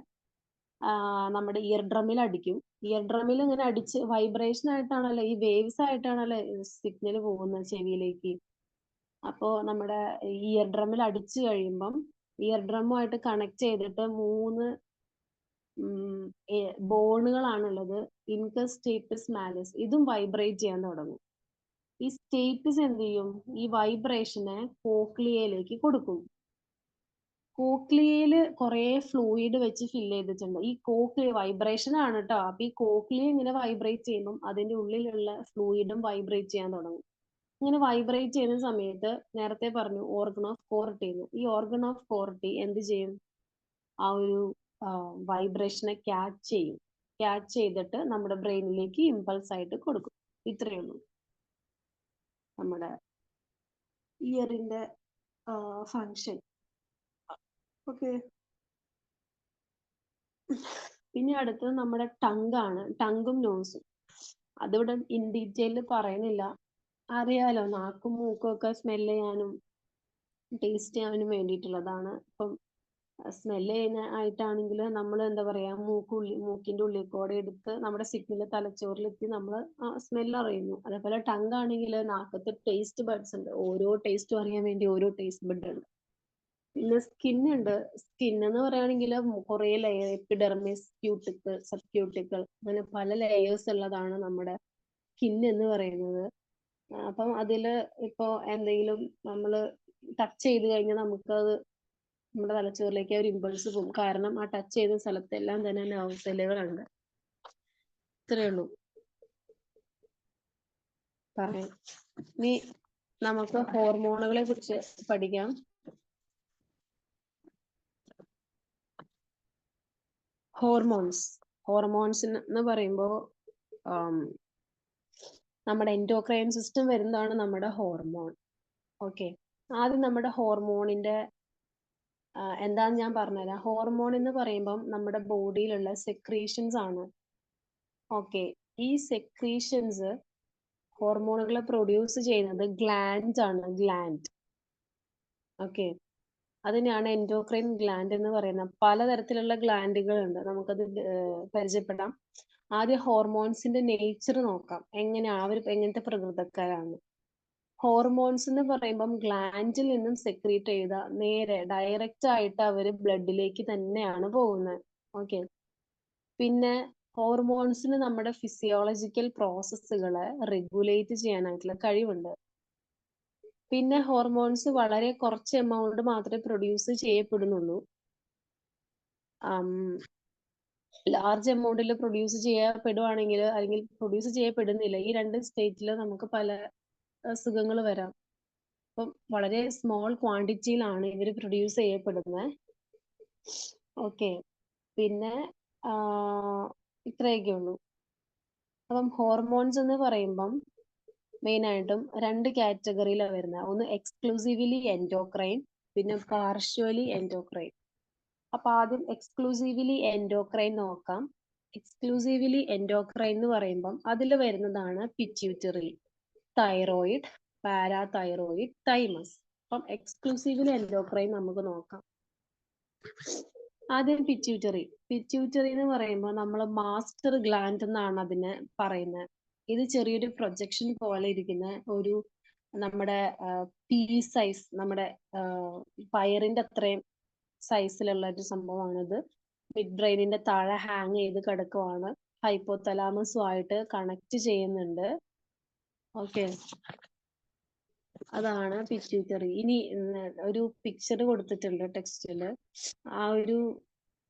നമ്മുടെ ഇയർ ഡ്രമ്മിൽ അടിക്കും. ഇയർ ഡ്രമ്മിൽ ഇങ്ങനെ അടിച്ച് വൈബ്രേഷൻ ആയിട്ടാണല്ലോ, ഈ വേവ്സ് ആയിട്ടാണല്ലോ സിഗ്നൽ പോകുന്നത് ചെവിയിലേക്ക്. അപ്പോ നമ്മുടെ ഇയർ ഡ്രമ്മിൽ അടിച്ചു കഴിയുമ്പം ഇയർ ഡ്രമ്മുമായിട്ട് കണക്ട് ചെയ്തിട്ട് 3 ബോണുകളാണുള്ളത്. Incus, stapes, malleus. ഇതും വൈബ്രേറ്റ് ചെയ്യാൻ തുടങ്ങും. ഈ സ്റ്റേപ്പസ് എന്ത് ചെയ്യും? ഈ വൈബ്രേഷനെ കോക്ലിയയിലേക്ക് കൊടുക്കും. കോക്ലിയയില് കുറെ ഫ്ലൂയിഡ് വെച്ച് ഫില്ല് ചെയ്തിട്ടുണ്ട്. ഈ കോക്ലിയ വൈബ്രേഷൻ ആണ് കേട്ടോ. അപ്പൊ ഈ കോക്ലിയ ഇങ്ങനെ വൈബ്രേറ്റ് ചെയ്യുമ്പോൾ അതിന്റെ ഉള്ളിലുള്ള ഫ്ലൂയിഡും വൈബ്രേറ്റ് ചെയ്യാൻ തുടങ്ങും. ഇങ്ങനെ വൈബ്രേറ്റ് ചെയ്യുന്ന സമയത്ത് നേരത്തെ പറഞ്ഞു ഓർഗൻ ഓഫ് കോർട്ടി എന്ന്. ഈ ഓർഗൻ ഓഫ് കോർട്ടി എന്ത് ചെയ്യും? ആ ഒരു വൈബ്രേഷനെ ക്യാച്ച് ചെയ്യും. ക്യാച്ച് ചെയ്തിട്ട് നമ്മുടെ ബ്രെയിനിലേക്ക് ഇമ്പൾസ് ആയിട്ട് കൊടുക്കും. ഇത്രയേ ഉള്ളൂ നമ്മുടെ ഇയറിന്റെ ഫങ്ഷൻ. ഓക്കെ. പിന്നെ അടുത്തത് നമ്മുടെ ടങ്കാണ്. ടങ്കും നോസും. അതിവിടെ ഇൻ ഡീറ്റെയിൽ പറയുന്നില്ല. അറിയാലോ, നാക്കും മൂക്കും ഒക്കെ സ്മെല് ചെയ്യാനും ടേസ്റ്റ് ചെയ്യാനും വേണ്ടിയിട്ടുള്ളതാണ്. ഇപ്പം സ്മെല് ചെയ്യുന്ന ആയിട്ടാണെങ്കിൽ നമ്മൾ എന്താ പറയാ, മൂക്കിന്റെ ഉള്ളിൽ കൂടെ എടുത്ത് നമ്മുടെ സിഗ്നൽ തലച്ചോറിലെത്തി നമ്മൾ സ്മെല്ല് അറിയുന്നു. അതേപോലെ ടങ് ആണെങ്കിൽ നാക്കത്ത് ടേസ്റ്റ് ബഡ്സ് ഉണ്ട്. ഓരോ ടേസ്റ്റും അറിയാൻ വേണ്ടി ഓരോ ടേസ്റ്റ് ബഡ് ഉണ്ട്. പിന്നെ സ്കിൻ ഉണ്ട്. സ്കിൻ എന്ന് പറയുകയാണെങ്കിൽ കുറെ layer, epidermis, cuticle, sub cuticle, അങ്ങനെ പല ലെയേഴ്സ് ഉള്ളതാണ് നമ്മുടെ സ്കിൻ എന്ന് പറയുന്നത്. അപ്പം അതില് ഇപ്പോ എന്തെങ്കിലും നമ്മൾ ടച്ച് ചെയ്ത് കഴിഞ്ഞാൽ നമുക്കത് നമ്മുടെ തലച്ചോറിലേക്ക് ഒരു ഇമ്പൾസ് പോകും. കാരണം ആ ടച്ച് ചെയ്ത സ്ഥലത്തെല്ലാം തന്നെ നെർവ് സെല്ലുകളുണ്ട്. ഇത്രയേ ഉള്ളൂ പറയാം. ഇനി നമുക്ക് ഹോർമോണുകളെ കുറിച്ച് പഠിക്കാം. ഹോർമോൺസ് എന്ന് പറയുമ്പോൾ നമ്മുടെ എൻഡോക്രൈൻ സിസ്റ്റം വരുന്നതാണ് നമ്മുടെ ഹോർമോൺ. ഓക്കെ. ആദ്യം നമ്മുടെ ഹോർമോണിന്റെ എന്താന്ന് ഞാൻ പറഞ്ഞുതരാം. ഹോർമോൺ എന്ന് പറയുമ്പം നമ്മുടെ ബോഡിയിലുള്ള സെക്രീഷൻസ് ആണ്. ഓക്കെ. ഈ സെക്രീഷൻസ്, ഹോർമോണുകളെ പ്രൊഡ്യൂസ് ചെയ്യുന്നത് ഗ്ലാൻഡ് ആണ്. ഗ്ലാൻഡ്. ഓക്കെ. അതിനെയാണ് എൻഡോക്രൈൻ ഗ്ലാൻഡ് എന്ന് പറയുന്നത്. പലതരത്തിലുള്ള ഗ്ലാൻഡുകൾ ഉണ്ട്. നമുക്കത് പരിചയപ്പെടാം. ആദ്യം ഹോർമോൺസിന്റെ നേച്ചർ നോക്കാം. എങ്ങനെയാണ് അവർ, എങ്ങനത്തെ പ്രകൃതക്കാരാണ്. ഹോർമോൺസ് എന്ന് പറയുമ്പം ഗ്ലാൻഡിൽ നിന്നും സെക്രീറ്റ് ചെയ്ത നേരെ ഡയറക്റ്റ് ആയിട്ട് അവര് ബ്ലഡിലേക്ക് തന്നെയാണ് പോകുന്നത്. ഓക്കെ. പിന്നെ ഹോർമോൺസിന് നമ്മുടെ ഫിസിയോളജിക്കൽ പ്രോസസ്സുകളെ റെഗുലേറ്റ് ചെയ്യാനായിട്ടുള്ള കഴിവുണ്ട്. പിന്നെ ഹോർമോൺസ് വളരെ കുറച്ച് എമൗണ്ട് മാത്രമേ പ്രൊഡ്യൂസ് ചെയ്യപ്പെടുന്നുള്ളൂ. ലാർജ് എമൗണ്ടിൽ പ്രൊഡ്യൂസ് ചെയ്യപ്പെടുവാണെങ്കിൽ, അല്ലെങ്കിൽ പ്രൊഡ്യൂസ് ചെയ്യപ്പെടുന്നില്ല, ഈ രണ്ട് സ്റ്റേറ്റിൽ നമുക്ക് പല അസുഖങ്ങൾ വരാം. അപ്പം വളരെ സ്മോൾ ക്വാണ്ടിറ്റിയിലാണ് ഇവർ പ്രൊഡ്യൂസ് ചെയ്യപ്പെടുന്നത്. ഓക്കെ. പിന്നെ ഇത്രയൊക്കെ ഉള്ളൂ. അപ്പം ഹോർമോൺസ് എന്ന് പറയുമ്പം മെയിൻ ആയിട്ടും 2 കാറ്റഗറിയിലാണ് വരുന്നത്. ഒന്ന് എക്സ്ക്ലൂസീവ്ലി എൻഡോക്രൈൻ, പിന്നെ പാർഷ്വലി എൻഡോക്രൈൻ. അപ്പൊ ആദ്യം എക്സ്ക്ലൂസീവ്ലി എൻഡോക്രൈൻ നോക്കാം. എക്സ്ക്ലൂസീവ്ലി എൻഡോക്രൈൻ എന്ന് പറയുമ്പം അതിൽ വരുന്നതാണ് പിറ്റ്യൂട്ടറി, തൈറോയിഡ്, പാരാതൈറോയിഡ്, തൈമസ്. അപ്പം എക്സ്ക്ലൂസീവ്ലി എൻഡോക്രൈൻ നമുക്ക് നോക്കാം. ആദ്യം പിറ്റ്യൂട്ടറി. പിറ്റ്യൂട്ടറി എന്ന് പറയുമ്പോൾ നമ്മൾ മാസ്റ്റർ ഗ്ലാൻഡ് എന്നാണ് അതിനെ പറയുന്നത്. ഇത് ചെറിയൊരു പ്രൊജക്ഷൻ പോലെ ഇരിക്കുന്ന ഒരു നമ്മുടെ പീ സൈസ്, നമ്മുടെ പയറിന്റെ അത്രയും സൈസിലുള്ള ഒരു സംഭവമാണിത്. മിഡ് ബ്രെയിനിന്റെ താഴെ ഹാങ് ചെയ്ത് കിടക്കുവാണ്. ഹൈപ്പോതലാമസുമായിട്ട് കണക്ട് ചെയ്യുന്നുണ്ട്. ഓക്കെ, അതാണ് പിറ്റ്യൂട്ടറി. ഇനി ഒരു പിക്ചർ കൊടുത്തിട്ടുണ്ട് ടെക്സ്റ്റില്. ആ ഒരു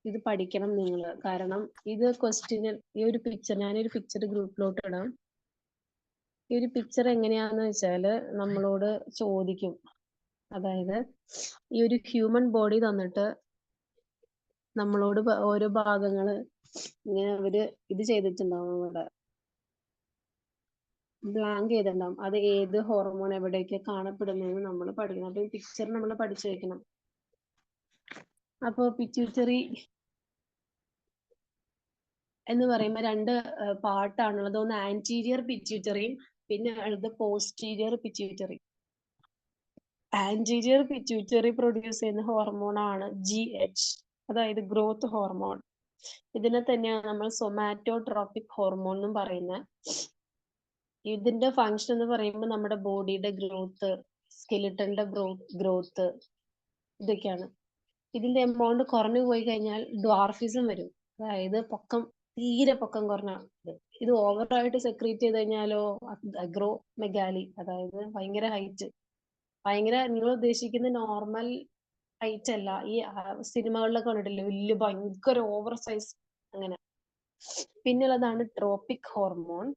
ഇത് പഠിക്കണം നിങ്ങൾ. കാരണം ഇത് ക്വസ്റ്റ്യന്, ഈ ഒരു പിക്ചർ, ഞാനൊരു പിക്ചർ ഗ്രൂപ്പിലോട്ട് ഇടാം. ഈ ഒരു പിക്ചർ എങ്ങനെയാന്ന് വെച്ചാല് നമ്മളോട് ചോദിക്കും. അതായത് ഈ ഒരു ഹ്യൂമൻ ബോഡി തന്നിട്ട് നമ്മളോട് ഓരോ ഭാഗങ്ങള് ഇങ്ങനെ അവര് ഇത് ചെയ്തിട്ടുണ്ടാവും, ഇവിടെ ബ്ലാങ്ക് ചെയ്തിട്ടുണ്ടാവും. അത് ഏത് ഹോർമോൺ എവിടെയൊക്കെ കാണപ്പെടുന്നതെന്ന് നമ്മൾ പഠിക്കണം. അപ്പൊ ഈ പിക്ചർ നമ്മൾ പഠിച്ചു വെക്കണം. അപ്പൊ പിറ്റ്യൂട്ടറി എന്ന് പറയുമ്പോൾ രണ്ട് പാർട്ടാണുള്ളത്. ഒന്ന് ആന്റീരിയർ പിറ്റ്യൂട്ടറിയും പിന്നെ ഉള്ളത് posterior pituitary. Anterior pituitary produce ചെയ്യുന്ന ഹോർമോൺ ആണ് GH, അതായത് ഗ്രോത്ത് ഹോർമോൺ. ഇതിനെ തന്നെയാണ് നമ്മൾ സൊമാറ്റോട്രോപിക് ഹോർമോൺ എന്നും പറയുന്നത്. ഇതിന്റെ ഫങ്ഷൻ എന്ന് പറയുമ്പോൾ നമ്മുടെ ബോഡിയുടെ ഗ്രോത്ത്, സ്കെലിട്ടന്റെ ഗ്രോത്ത്, ഇതൊക്കെയാണ്. ഇതിന്റെ എമൗണ്ട് കുറഞ്ഞു പോയി കഴിഞ്ഞാൽ ഡ്വാർഫിസം വരും. അതായത് പൊക്കം, തീരെ പൊക്കം കുറഞ്ഞ ഇത് ഓവറായിട്ട് സെക്രീറ്റ് ചെയ്ത് കഴിഞ്ഞാലോ അഗ്രോ മെഗാലി, അതായത് ഭയങ്കര ഹൈറ്റ്, ഭയങ്കര, നിങ്ങൾ ഉദ്ദേശിക്കുന്ന നോർമൽ ഹൈറ്റ് അല്ല. ഈ സിനിമകളിലൊക്കെ കണ്ടിട്ടില്ലേ, വലിയ ഭയങ്കര ഓവർ സൈസ്, അങ്ങനെ. പിന്നുള്ളതാണ് ട്രോപ്പിക് ഹോർമോൺ,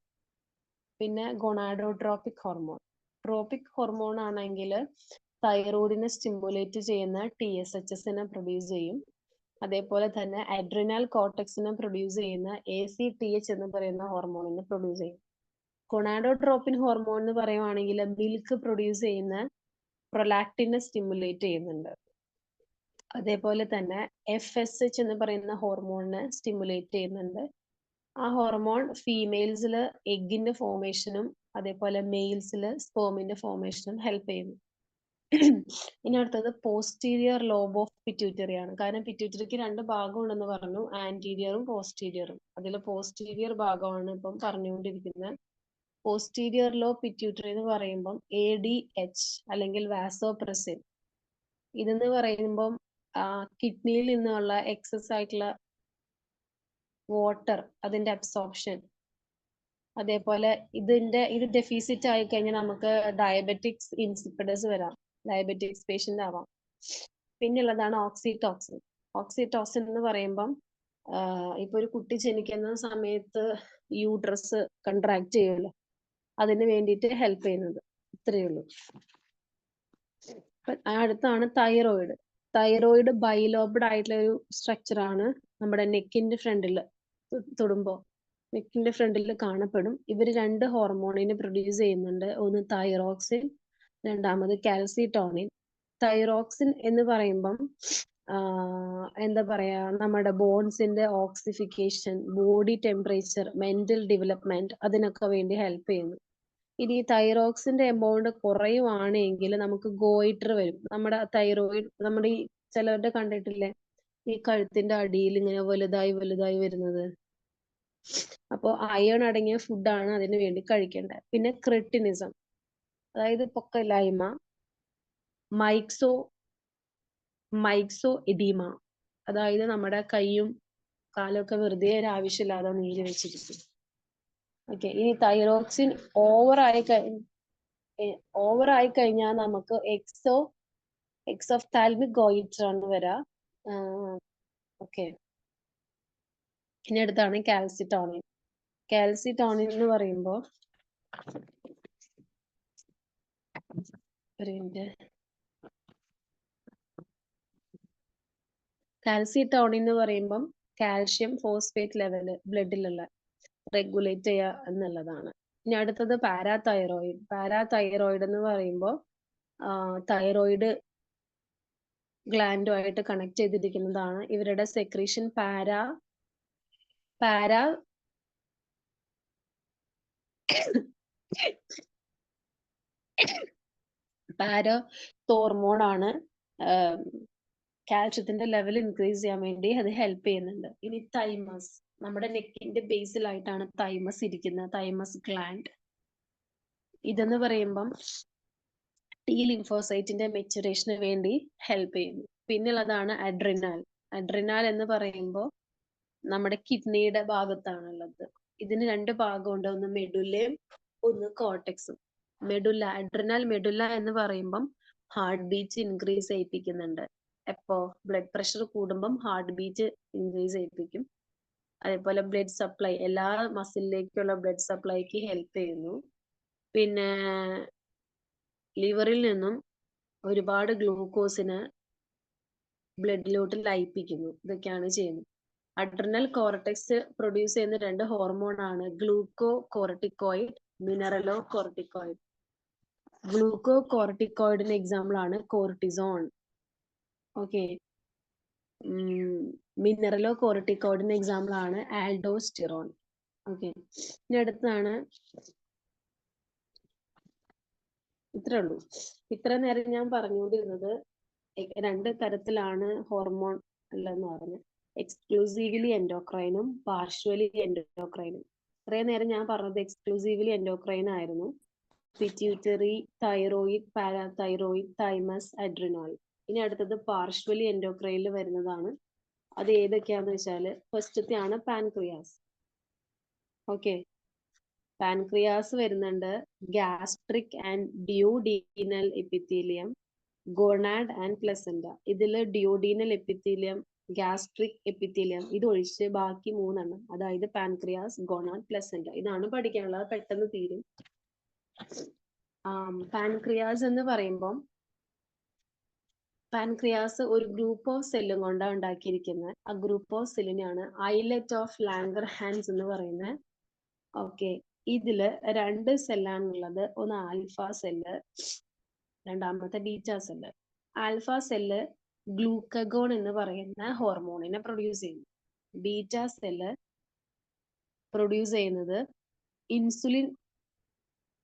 പിന്നെ ഗൊണാഡോട്രോപിക് ഹോർമോൺ. ട്രോപ്പിക് ഹോർമോൺ ആണെങ്കിൽ തൈറോയിഡിനെ സ്റ്റിമുലേറ്റ് ചെയ്യുന്ന TSHS പ്രൊഡ്യൂസ് ചെയ്യും. അതേപോലെ തന്നെ അഡ്രിനൽ കോർട്ടെക്സിനെ പ്രൊഡ്യൂസ് ചെയ്യുന്ന ACTH എന്ന് പറയുന്ന ഹോർമോണിനെ പ്രൊഡ്യൂസ് ചെയ്യും. ഗൊണാഡോട്രോപ്പിൻ ഹോർമോൺ എന്ന് പറയുവാണെങ്കിൽ മിൽക്ക് പ്രൊഡ്യൂസ് ചെയ്യുന്ന പ്രൊലാക്റ്റിനെ സ്റ്റിമുലേറ്റ് ചെയ്യുന്നുണ്ട്. അതേപോലെ തന്നെ FSH എന്ന് പറയുന്ന ഹോർമോണിനെ സ്റ്റിമുലേറ്റ് ചെയ്യുന്നുണ്ട്. ആ ഹോർമോൺ ഫീമെയിൽസിൽ എഗിന്റെ ഫോർമേഷനും അതേപോലെ മെയിൽസിൽ സ്പേമിന്റെ ഫോർമേഷനും ഹെൽപ്പ് ചെയ്യുന്നു. ഇനി അടുത്തത് പോസ്റ്റീരിയർ ലോബ് ഓഫ് പിറ്റ്യൂട്ടറി ആണ്. കാരണം പിറ്റ്യൂട്ടറിക്ക് രണ്ട് ഭാഗമുണ്ടെന്ന് പറഞ്ഞു, ആന്റീരിയറും പോസ്റ്റീരിയറും. അതിൽ പോസ്റ്റീരിയർ ഭാഗമാണ് ഇപ്പം പറഞ്ഞുകൊണ്ടിരിക്കുന്നത്. പോസ്റ്റീരിയർ ലോബ് പിറ്റ്യൂട്ടറി എന്ന് പറയുമ്പം ADH അല്ലെങ്കിൽ വാസോപ്രസിൻ. ഇതെന്ന് പറയുമ്പം കിഡ്നിയിൽ നിന്നുള്ള എക്സസ് ആയിട്ടുള്ള വാട്ടർ, അതിന്റെ അബ്സോർപ്ഷൻ, അതേപോലെ ഇത് ഡെഫിസിറ്റ് ആയി കഴിഞ്ഞാൽ നമുക്ക് ഡയബറ്റിക്സ് ഇൻസിപ്പിഡസ് വരാം, ഡയബറ്റിക്സ് പേഷ്യന്റ് ആവാം. പിന്നുള്ളതാണ് ഓക്സിറ്റോക്സിൻ. ഓക്സിറ്റോക്സിൻ എന്ന് പറയുമ്പം ഇപ്പൊ ഒരു കുട്ടി ജനിക്കുന്ന സമയത്ത് യൂട്രസ് കൺട്രാക്ട് ചെയ്യുമല്ലോ, അതിന് വേണ്ടിയിട്ട് ഹെൽപ്പ് ചെയ്യുന്നത്. ഇത്രയേ ഉള്ളൂ. അടുത്താണ് തൈറോയിഡ്. തൈറോയിഡ് ബൈലോബ്ഡ് ആയിട്ടുള്ള ഒരു സ്ട്രക്ചർ ആണ്. നമ്മുടെ നെക്കിന്റെ ഫ്രണ്ടിൽ തൊടുമ്പോ നെക്കിന്റെ ഫ്രണ്ടിൽ കാണപ്പെടും. ഇവര് രണ്ട് ഹോർമോണിനെ പ്രൊഡ്യൂസ് ചെയ്യുന്നുണ്ട്. ഒന്ന് തൈറോക്സിൻ, രണ്ടാമത് കാൽസിറ്റോണിൻ. തൈറോക്സിൻ എന്ന് പറയുമ്പം എന്താ പറയാ, നമ്മുടെ ബോൺസിന്റെ ഓക്സിഫിക്കേഷൻ, ബോഡി ടെമ്പറേച്ചർ, മെന്റൽ ഡെവലപ്മെന്റ്, അതിനൊക്കെ വേണ്ടി ഹെൽപ്പ് ചെയ്യുന്നു. ഇനി തൈറോക്സിന്റെ എമൗണ്ട് കുറയുവാണെങ്കിൽ നമുക്ക് ഗോയിറ്റർ വരും. നമ്മുടെ തൈറോയിഡ്, നമ്മുടെ ഈ ചിലവരുടെ കണ്ടിട്ടില്ലേ, ഈ കഴുത്തിന്റെ അടിയിൽ ഇങ്ങനെ വലുതായി വലുതായി വരുന്നത്. അപ്പോൾ അയൺ അടങ്ങിയ ഫുഡാണ് അതിന് വേണ്ടി കഴിക്കേണ്ടത്. പിന്നെ ക്രെട്ടിനിസം, അതായത് പൊക്കയില്ലായ്മ, മൈക്സോ എഡീമ, അതായത് നമ്മുടെ കൈയും കാലൊക്കെ വെറുതെ ഒരു ആവശ്യമില്ലാതെ നീര് വെച്ചിരിക്കും. ഓക്കെ, ഇനി തൈറോക്സിൻ ഓവർ ആയി കഴിഞ്ഞാൽ നമുക്ക് എക്സോഫ്താൽമിക് ഗോയിറ്റർ ആണ് വരാ. ഓക്കെ, ഇനി അടുത്താണ് കാൽസിറ്റോണിൻ. കാൽസിറ്റോണിൻ എന്ന് പറയുമ്പോൾ കാൽസിറ്റോണിൻ എന്ന് പറയുമ്പം കാൽഷ്യം ഫോസ്ഫേറ്റ് ലെവല് ബ്ലഡിലുള്ള റെഗുലേറ്റ് ചെയ്യുക എന്നുള്ളതാണ്. ഇനി അടുത്തത് പാരാതൈറോയിഡ്. പാരാതൈറോയിഡ് എന്ന് പറയുമ്പോൾ തൈറോയിഡ് ഗ്ലാൻഡുമായിട്ട് കണക്ട് ചെയ്തിരിക്കുന്നതാണ്. ഇവരുടെ സെക്രീഷൻ പാരാതോർമോൺ ആണ്. കാൽഷ്യത്തിന്റെ ലെവൽ ഇൻക്രീസ് ചെയ്യാൻ വേണ്ടി അത് ഹെൽപ്പ് ചെയ്യുന്നുണ്ട്. ഇനി തൈമസ്, നമ്മുടെ നെക്കിന്റെ ബേസിലായിട്ടാണ് തൈമസ് ഇരിക്കുന്നത്, തൈമസ് ഗ്ലാൻഡ്. ഇതെന്ന് പറയുമ്പം ടി ലിംഫോസൈറ്റിന്റെ മെച്ചുറേഷന് വേണ്ടി ഹെൽപ്പ് ചെയ്യുന്നു. പിന്നുള്ളതാണ് അഡ്രിനാൽ. അഡ്രിനാൽ എന്ന് പറയുമ്പോൾ നമ്മുടെ കിഡ്നിയുടെ ഭാഗത്താണുള്ളത്. ഇതിന് രണ്ട് ഭാഗമുണ്ട്, ഒന്ന് മെഡുല്ലയും ഒന്ന് കോർട്ടെക്സും. അഡ്രിനാൽ മെഡുല്ല എന്ന് പറയുമ്പം ഹാർട്ട് ബീറ്റ് ഇൻക്രീസ് ചെയ്യിപ്പിക്കുന്നുണ്ട്. എപ്പോ ബ്ലഡ് പ്രഷർ കൂടുമ്പം ഹാർട്ട് ബീറ്റ് ഇൻക്രീസ് ചെയ്യിപ്പിക്കും. അതേപോലെ ബ്ലഡ് സപ്ലൈ, എല്ലാ മസിലിലേക്കുള്ള ബ്ലഡ് സപ്ലൈക്ക് ഹെൽപ്പ് ചെയ്യുന്നു. പിന്നെ ലിവറിൽ നിന്നും ഒരുപാട് ഗ്ലൂക്കോസിന് ബ്ലഡിലോട്ട് ലയിപ്പിക്കുന്നു. ഇതൊക്കെയാണ് ചെയ്യുന്നത്. അഡ്രിനൽ കോർട്ടെക്സ് പ്രൊഡ്യൂസ് ചെയ്യുന്ന രണ്ട് ഹോർമോൺ ആണ് ഗ്ലൂക്കോ കോർട്ടിക്കോയിഡ്, മിനറലോ കോർട്ടിക്കോയിഡ്. ഗ്ലൂക്കോ കോർട്ടിക്കോയിഡിന് എക്സാമ്പിൾ ആണ് കോർട്ടിസോൺ. ഓക്കെ. മിനറലോ കോർട്ടിക്കോയിഡിന് എക്സാമ്പിൾ ആണ് ആൽഡോസ്റ്റിറോൺ. ഓക്കെ. ഇനി അടുത്താണ്, ഇത്രേ ഉള്ളൂ. ഇത്ര നേരം ഞാൻ പറഞ്ഞുകൊണ്ടിരുന്നത് രണ്ട് തരത്തിലാണ് ഹോർമോൺ ഉള്ളതെന്ന് പറഞ്ഞു. എക്സ്ക്ലൂസീവ്ലി എൻഡോക്രൈനും പാർഷ്വലി എൻഡോക്രൈനും. ഇത്രയും നേരം ഞാൻ പറഞ്ഞത് എക്സ്ക്ലൂസീവ്ലി എൻഡോക്രൈൻ ആയിരുന്നു. Pituitary, thyroid, parathyroid, thymus, adrenal. ഇനി അടുത്തത് പാർഷ്വലി എൻഡോക്രൈനിൽ വരുന്നതാണ്. അത് ഏതൊക്കെയാന്ന് വെച്ചാല് ഫസ്റ്റത്തെ ആണ് പാൻക്രിയാസ്. ഓക്കെ. പാൻക്രിയാസ് വരുന്നുണ്ട് ഗാസ്ട്രിക് ആൻഡ് ഡ്യൂഡീനൽ എപ്പിത്തീലിയം, ഗോണാഡ് ആൻഡ് പ്ലസന്റ. ഇതില് ഡ്യൂഡീനൽ എപ്പിത്തീലിയം, ഗാസ്ട്രിക് എപ്പിത്തീലിയം ഇത് ഒഴിച്ച് ബാക്കി മൂന്നെണ്ണം, അതായത് പാൻക്രിയാസ്, ഗോണാഡ്, പ്ലസന്റ, ഇതാണ് പഠിക്കാനുള്ളത്. പെട്ടെന്ന് തീരും. പാൻക്രിയാസ് എന്ന് പറയുമ്പം പാൻക്രിയാസ് ഒരു ഗ്രൂപ്പ് ഓഫ് സെല്ലും കൊണ്ടാണ് ഉണ്ടാക്കിയിരിക്കുന്നത്. ആ ഗ്രൂപ്പ് ഓഫ് സെല്ലിനെയാണ് ഐലറ്റ് ഓഫ് ലാംഗർഹാൻസ് എന്ന് പറയുന്നത്. ഓക്കെ. ഇതില് രണ്ട് സെല്ലാണുള്ളത്. ഒന്ന് ആൽഫ സെല്ല്, രണ്ടാമത്തെ beta cell. Alpha cell glucagon എന്ന് പറയുന്ന ഹോർമോണിനെ പ്രൊഡ്യൂസ് ചെയ്യുന്നു. ബീറ്റ സെല്ല് പ്രൊഡ്യൂസ് ചെയ്യുന്നത് ഇൻസുലിൻ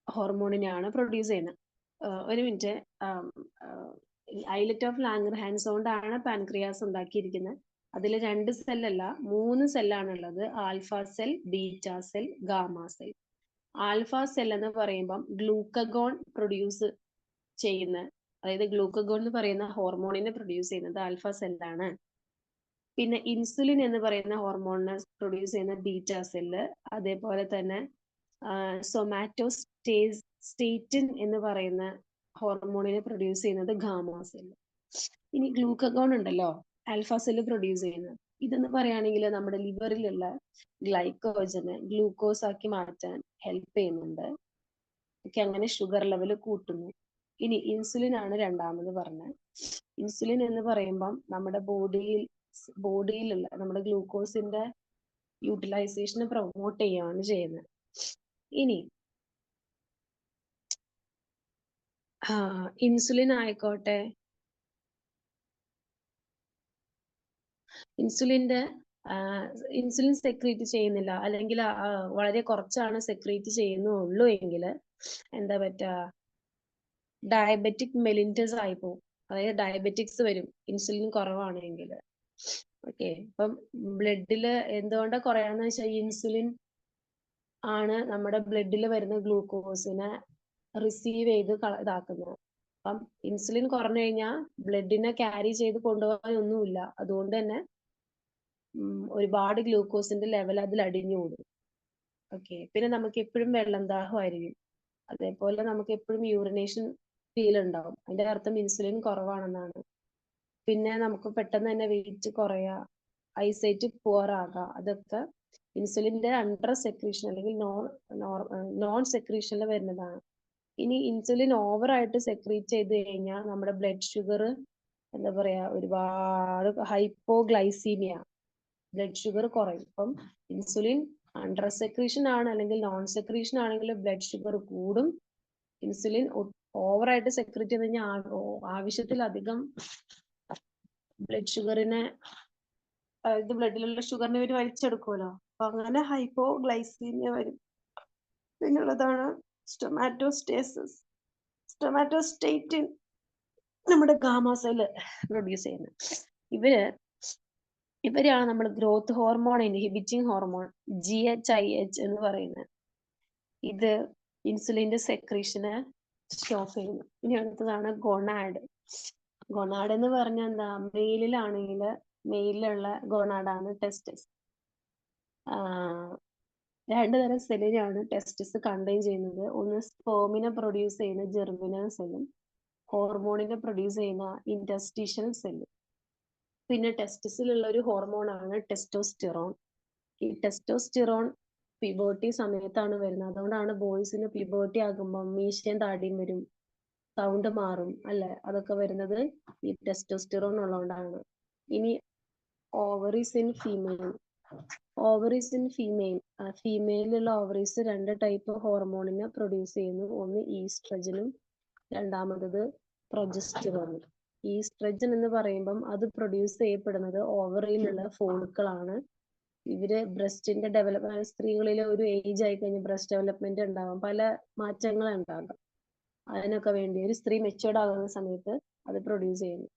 ഹോർമോണിനെയാണ് പ്രൊഡ്യൂസ് ചെയ്യുന്നത്. ഒരു മിനിറ്റ്. ഐലറ്റ് ഓഫ് ലാംഗർഹാൻസ് കൊണ്ടാണ് പാൻക്രിയാസ് ഉണ്ടാക്കിയിരിക്കുന്നത്. അതിൽ രണ്ട് സെല്ലല്ല, 3 സെല്ലാണുള്ളത്. Alpha cell, beta cell, gamma cell. Alpha cell എന്ന് പറയുമ്പം ഗ്ലൂക്കഗോൺ പ്രൊഡ്യൂസ് ചെയ്യുന്ന, അതായത് ഗ്ലൂക്കഗോൺ എന്ന് പറയുന്ന ഹോർമോണിനെ പ്രൊഡ്യൂസ് ചെയ്യുന്നത് ആൽഫ സെല്ലാണ്. പിന്നെ ഇൻസുലിൻ എന്ന് പറയുന്ന ഹോർമോണിനെ പ്രൊഡ്യൂസ് ചെയ്യുന്ന ബീറ്റ സെല്ല്. അതേപോലെ തന്നെ സൊമാറ്റോസ്റ്റേറ്റിൻ എന്ന് പറയുന്ന ഹോർമോണിനെ പ്രൊഡ്യൂസ് ചെയ്യുന്നത് ഗാമ സെല്ല്. ഇനി ഗ്ലൂക്കഗോൺ ഉണ്ടല്ലോ ആൽഫ സെല്ല് പ്രൊഡ്യൂസ് ചെയ്യുന്നത്. ഇതെന്ന് പറയുകയാണെങ്കിൽ നമ്മുടെ ലിവറിലുള്ള ഗ്ലൈക്കോജനെ ഗ്ലൂക്കോസ് ആക്കി മാറ്റാൻ ഹെൽപ്പ് ചെയ്യുന്നുണ്ട്. ഒക്കെ അങ്ങനെ ഷുഗർ ലെവൽ കൂട്ടുന്നു. ഇനി ഇൻസുലിൻ ആണ് രണ്ടാമത് പറഞ്ഞത്. ഇൻസുലിൻ എന്ന് പറയുമ്പം നമ്മുടെ ബോഡിയിലുള്ള നമ്മുടെ ഗ്ലൂക്കോസിന്റെ യൂട്ടിലൈസേഷനെ പ്രൊമോട്ട് ചെയ്യുകയാണ് ചെയ്യുന്നത്. ഇനി ഇൻസുലിൻ ആയിക്കോട്ടെ, ഇൻസുലിൻ സെക്രീറ്റ് ചെയ്യുന്നില്ല, അല്ലെങ്കിൽ വളരെ കുറച്ചാണ് സെക്രീറ്റ് ചെയ്യുന്നുള്ളൂ എങ്കിൽ എന്താ പറ്റുക, ഡയബറ്റിക് മെലിൻറ്റസ് ആയി പോകും. അതായത് ഡയബറ്റിക്സ് വരും ഇൻസുലിൻ കുറവാണെങ്കിൽ. ഓക്കെ. അപ്പം ബ്ലഡില് എന്തുകൊണ്ടാണ് കുറയാന്ന് വെച്ചാൽ ഇൻസുലിൻ ആണ് നമ്മുടെ ബ്ലഡിൽ വരുന്ന ഗ്ലൂക്കോസിനെ റിസീവ് ചെയ്ത് ഇതാക്കുന്നത്. അപ്പം ഇൻസുലിൻ കുറഞ്ഞു കഴിഞ്ഞാൽ ബ്ലഡിനെ ക്യാരി ചെയ്ത് കൊണ്ടുപോകാൻ ഒന്നുമില്ല. അതുകൊണ്ട് തന്നെ ഒരുപാട് ഗ്ലൂക്കോസിന്റെ ലെവൽ അതിൽ അടിഞ്ഞു കൂടും. ഓക്കെ. പിന്നെ നമുക്ക് എപ്പോഴും വെള്ളം ദാഹമായിരിക്കും. അതേപോലെ നമുക്ക് എപ്പോഴും യൂറിനേഷൻ ഫീൽ ഉണ്ടാവും. അതിന്റെ അർത്ഥം ഇൻസുലിൻ കുറവാണെന്നാണ്. പിന്നെ നമുക്ക് പെട്ടെന്ന് തന്നെ വെയിറ്റ് കുറയുക, ഐസൈറ്റ് പുവർ ആകുക, അതൊക്കെ ഇൻസുലിന്റെ അണ്ടർ സെക്രീഷൻ അല്ലെങ്കിൽ നോൺ സെക്രീഷനിൽ വരുന്നതാണ്. ഇനി ഇൻസുലിൻ ഓവർ ആയിട്ട് സെക്രീറ്റ് ചെയ്ത് കഴിഞ്ഞാൽ നമ്മുടെ ബ്ലഡ് ഷുഗർ എന്താ പറയാ, ഒരുപാട് ഹൈപ്പോഗ്ലൈസീമിയ, ബ്ലഡ് ഷുഗർ കുറയും. അപ്പം ഇൻസുലിൻ അണ്ടർ സെക്രീഷൻ ആണ് അല്ലെങ്കിൽ നോൺ സെക്രീഷൻ ആണെങ്കിൽ ബ്ലഡ് ഷുഗർ കൂടും. ഇൻസുലിൻ ഓവർ ആയിട്ട് സെക്രീറ്റ് ചെയ്ത് കഴിഞ്ഞാൽ ആവശ്യത്തിലധികം ബ്ലഡ് ഷുഗറിനെ, അതായത് ബ്ലഡിലുള്ള ഷുഗറിനെ ഇവർ വലിച്ചെടുക്കുമല്ലോ. അപ്പൊ അങ്ങനെ ഹൈപ്പോഗ്ലൈസീമിയ വരും. പിന്നുള്ളതാണ് സ്റ്റൊമാറ്റോസ്റ്റേറ്റിൻ, നമ്മുടെ ഗാമ സെല്ല് പ്രൊഡ്യൂസ് ചെയ്യുന്നത്. ഇവരാണ് നമ്മൾ growth hormone inhibiting hormone GHIH എന്ന് പറയുന്നത്. ഇത് ഇൻസുലിന്റെ സെക്രീഷനെ സ്റ്റോപ്പ് ചെയ്യുന്നു. ഇനി അടുത്തതാണ് ഗൊണാഡ്. ഗൊണാഡ് എന്ന് പറഞ്ഞാൽ എന്താ? മെയിലിലാണെങ്കിൽ മെയിലുള്ള ഗൊണാഡാണ് ടെസ്റ്റിസ്. രണ്ട് തരം സെല്ലിനെയാണ് ടെസ്റ്റിസ് കണ്ടെയ്ൻ ചെയ്യുന്നത്. ഒന്ന് സ്പേമിനെ പ്രൊഡ്യൂസ് ചെയ്യുന്ന ജെർമിനൽ സെല്ലും ഹോർമോണിനെ പ്രൊഡ്യൂസ് ചെയ്യുന്ന ഇന്റർസ്റ്റീഷ്യൽ സെല്ലും. പിന്നെ ടെസ്റ്റിസിലുള്ള ഒരു ഹോർമോണാണ് ടെസ്റ്റോസ്റ്റിറോൺ. ഈ ടെസ്റ്റോസ്റ്റിറോൺ പ്യൂബർട്ടി സമയത്താണ് വരുന്നത്. അതുകൊണ്ടാണ് ബോയ്സിന് പ്യൂബർട്ടി ആകുമ്പോൾ മീശയും താടിയും വരും, സൗണ്ട് മാറും അല്ലെ? അതൊക്കെ വരുന്നത് ഈ ടെസ്റ്റോസ്റ്റിറോൺ ഉള്ളതുകൊണ്ടാണ്. ഇനി ovaries in female. Ovaries in female, ഫീമെയിലുള്ള ഓവറീസ് രണ്ട് ടൈപ്പ് ഹോർമോണിനെ പ്രൊഡ്യൂസ് ചെയ്യുന്നു. ഒന്ന് ഈസ്ട്രജനും രണ്ടാമത് പ്രൊജസ്റ്ററോണും. ഈസ്ട്രജൻ എന്ന് പറയുമ്പം അത് പ്രൊഡ്യൂസ് ചെയ്യപ്പെടുന്നത് ഓവറിയിലുള്ള ഫോളിക്കിളാണ്. ഇവര് ബ്രസ്റ്റിന്റെ ഡെവലപ്മെന്റ്, സ്ത്രീകളിൽ ഒരു ഏജ് ആയി കഴിഞ്ഞാൽ ബ്രസ്റ്റ് ഡെവലപ്മെന്റ് ഉണ്ടാകും, പല മാറ്റങ്ങൾ ഉണ്ടാകാം. അതിനൊക്കെ വേണ്ടി ഒരു സ്ത്രീ മെച്ചുവേർഡ് ആകുന്ന സമയത്ത് അത് പ്രൊഡ്യൂസ് ചെയ്യുന്നു.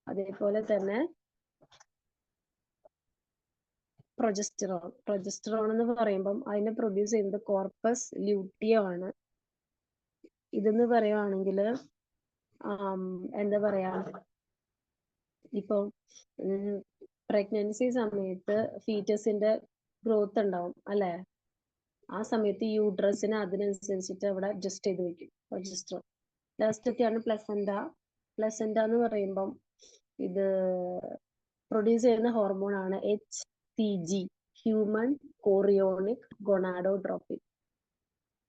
അതേപോലെ തന്നെ പ്രൊജസ്റ്ററോൺ എന്ന് പറയുമ്പം അതിനെ പ്രൊഡ്യൂസ് ചെയ്യുന്നത് കോർപ്പസ് ലൂട്ടിയം ആണ്. ഇതെന്ന് പറയുവാണെങ്കിൽ എന്താ പറയാ, ഇപ്പൊ പ്രഗ്നൻസി സമയത്ത് ഫീറ്റസിന്റെ ഗ്രോത്ത് ഉണ്ടാവും അല്ലെ? ആ സമയത്ത് യൂട്രസിന് അതിനനുസരിച്ചിട്ട് അവിടെ അഡ്ജസ്റ്റ് ചെയ്ത് വെക്കും പ്രൊജസ്റ്ററോൺ. ലാസ്റ്റ് ഒക്കെയാണ് പ്ലസന്റ. പ്ലസന്റ എന്ന് പറയുമ്പം ഇത് പ്രൊഡ്യൂസ് ചെയ്യുന്ന ഹോർമോൺ ആണ് HCG, ഹ്യൂമൻ കോറിയോണിക് ഗൊണാഡോട്രോപ്പിൻ.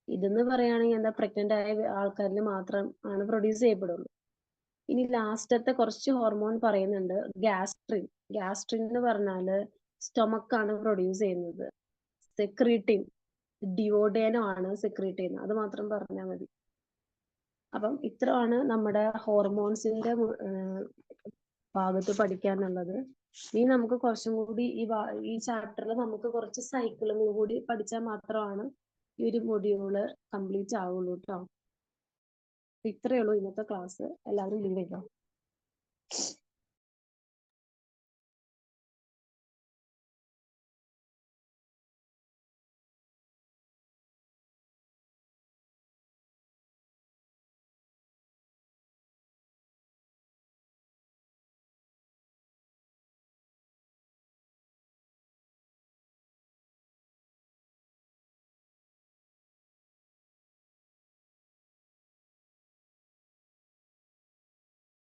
ഇതെന്ന് പറയുകയാണെങ്കിൽ എന്താ, പ്രഗ്നന്റ് ആയ ആൾക്കാരിൽ മാത്രം ആണ് പ്രൊഡ്യൂസ് ചെയ്യപ്പെടുള്ളൂ. ഇനി ലാസ്റ്റത്തെ കുറച്ച് ഹോർമോൺ പറയുന്നുണ്ട്. ഗ്യാസ്ട്രിൻ. ഗ്യാസ്ട്രിൻ എന്ന് പറഞ്ഞാല് സ്റ്റൊമക്ക് ആണ് പ്രൊഡ്യൂസ് ചെയ്യുന്നത്. സെക്രീറ്റിൻ, ഡിയോഡേനോ ആണ് സെക്രീറ്റ് ചെയ്യുന്നത്. അത് മാത്രം പറഞ്ഞാൽ മതി. അപ്പം ഇത്രയാണ് നമ്മുടെ ഹോർമോൺസിന്റെ ഭാഗത്ത് പഠിക്കാനുള്ളത്. ഇനി നമുക്ക് കുറച്ചും കൂടി ഈ ചാപ്റ്ററിൽ നമുക്ക് കുറച്ച് സൈക്കിളും കൂടി പഠിച്ചാൽ മാത്രമാണ് ഈ ഒരു മൊഡ്യൂള് കംപ്ലീറ്റ് ആവുള്ളൂ കേട്ടോ. ഇത്രയേ ഉള്ളൂ ഇന്നത്തെ ക്ലാസ്. എല്ലാവരും ലീവ് ചെയ്തോ.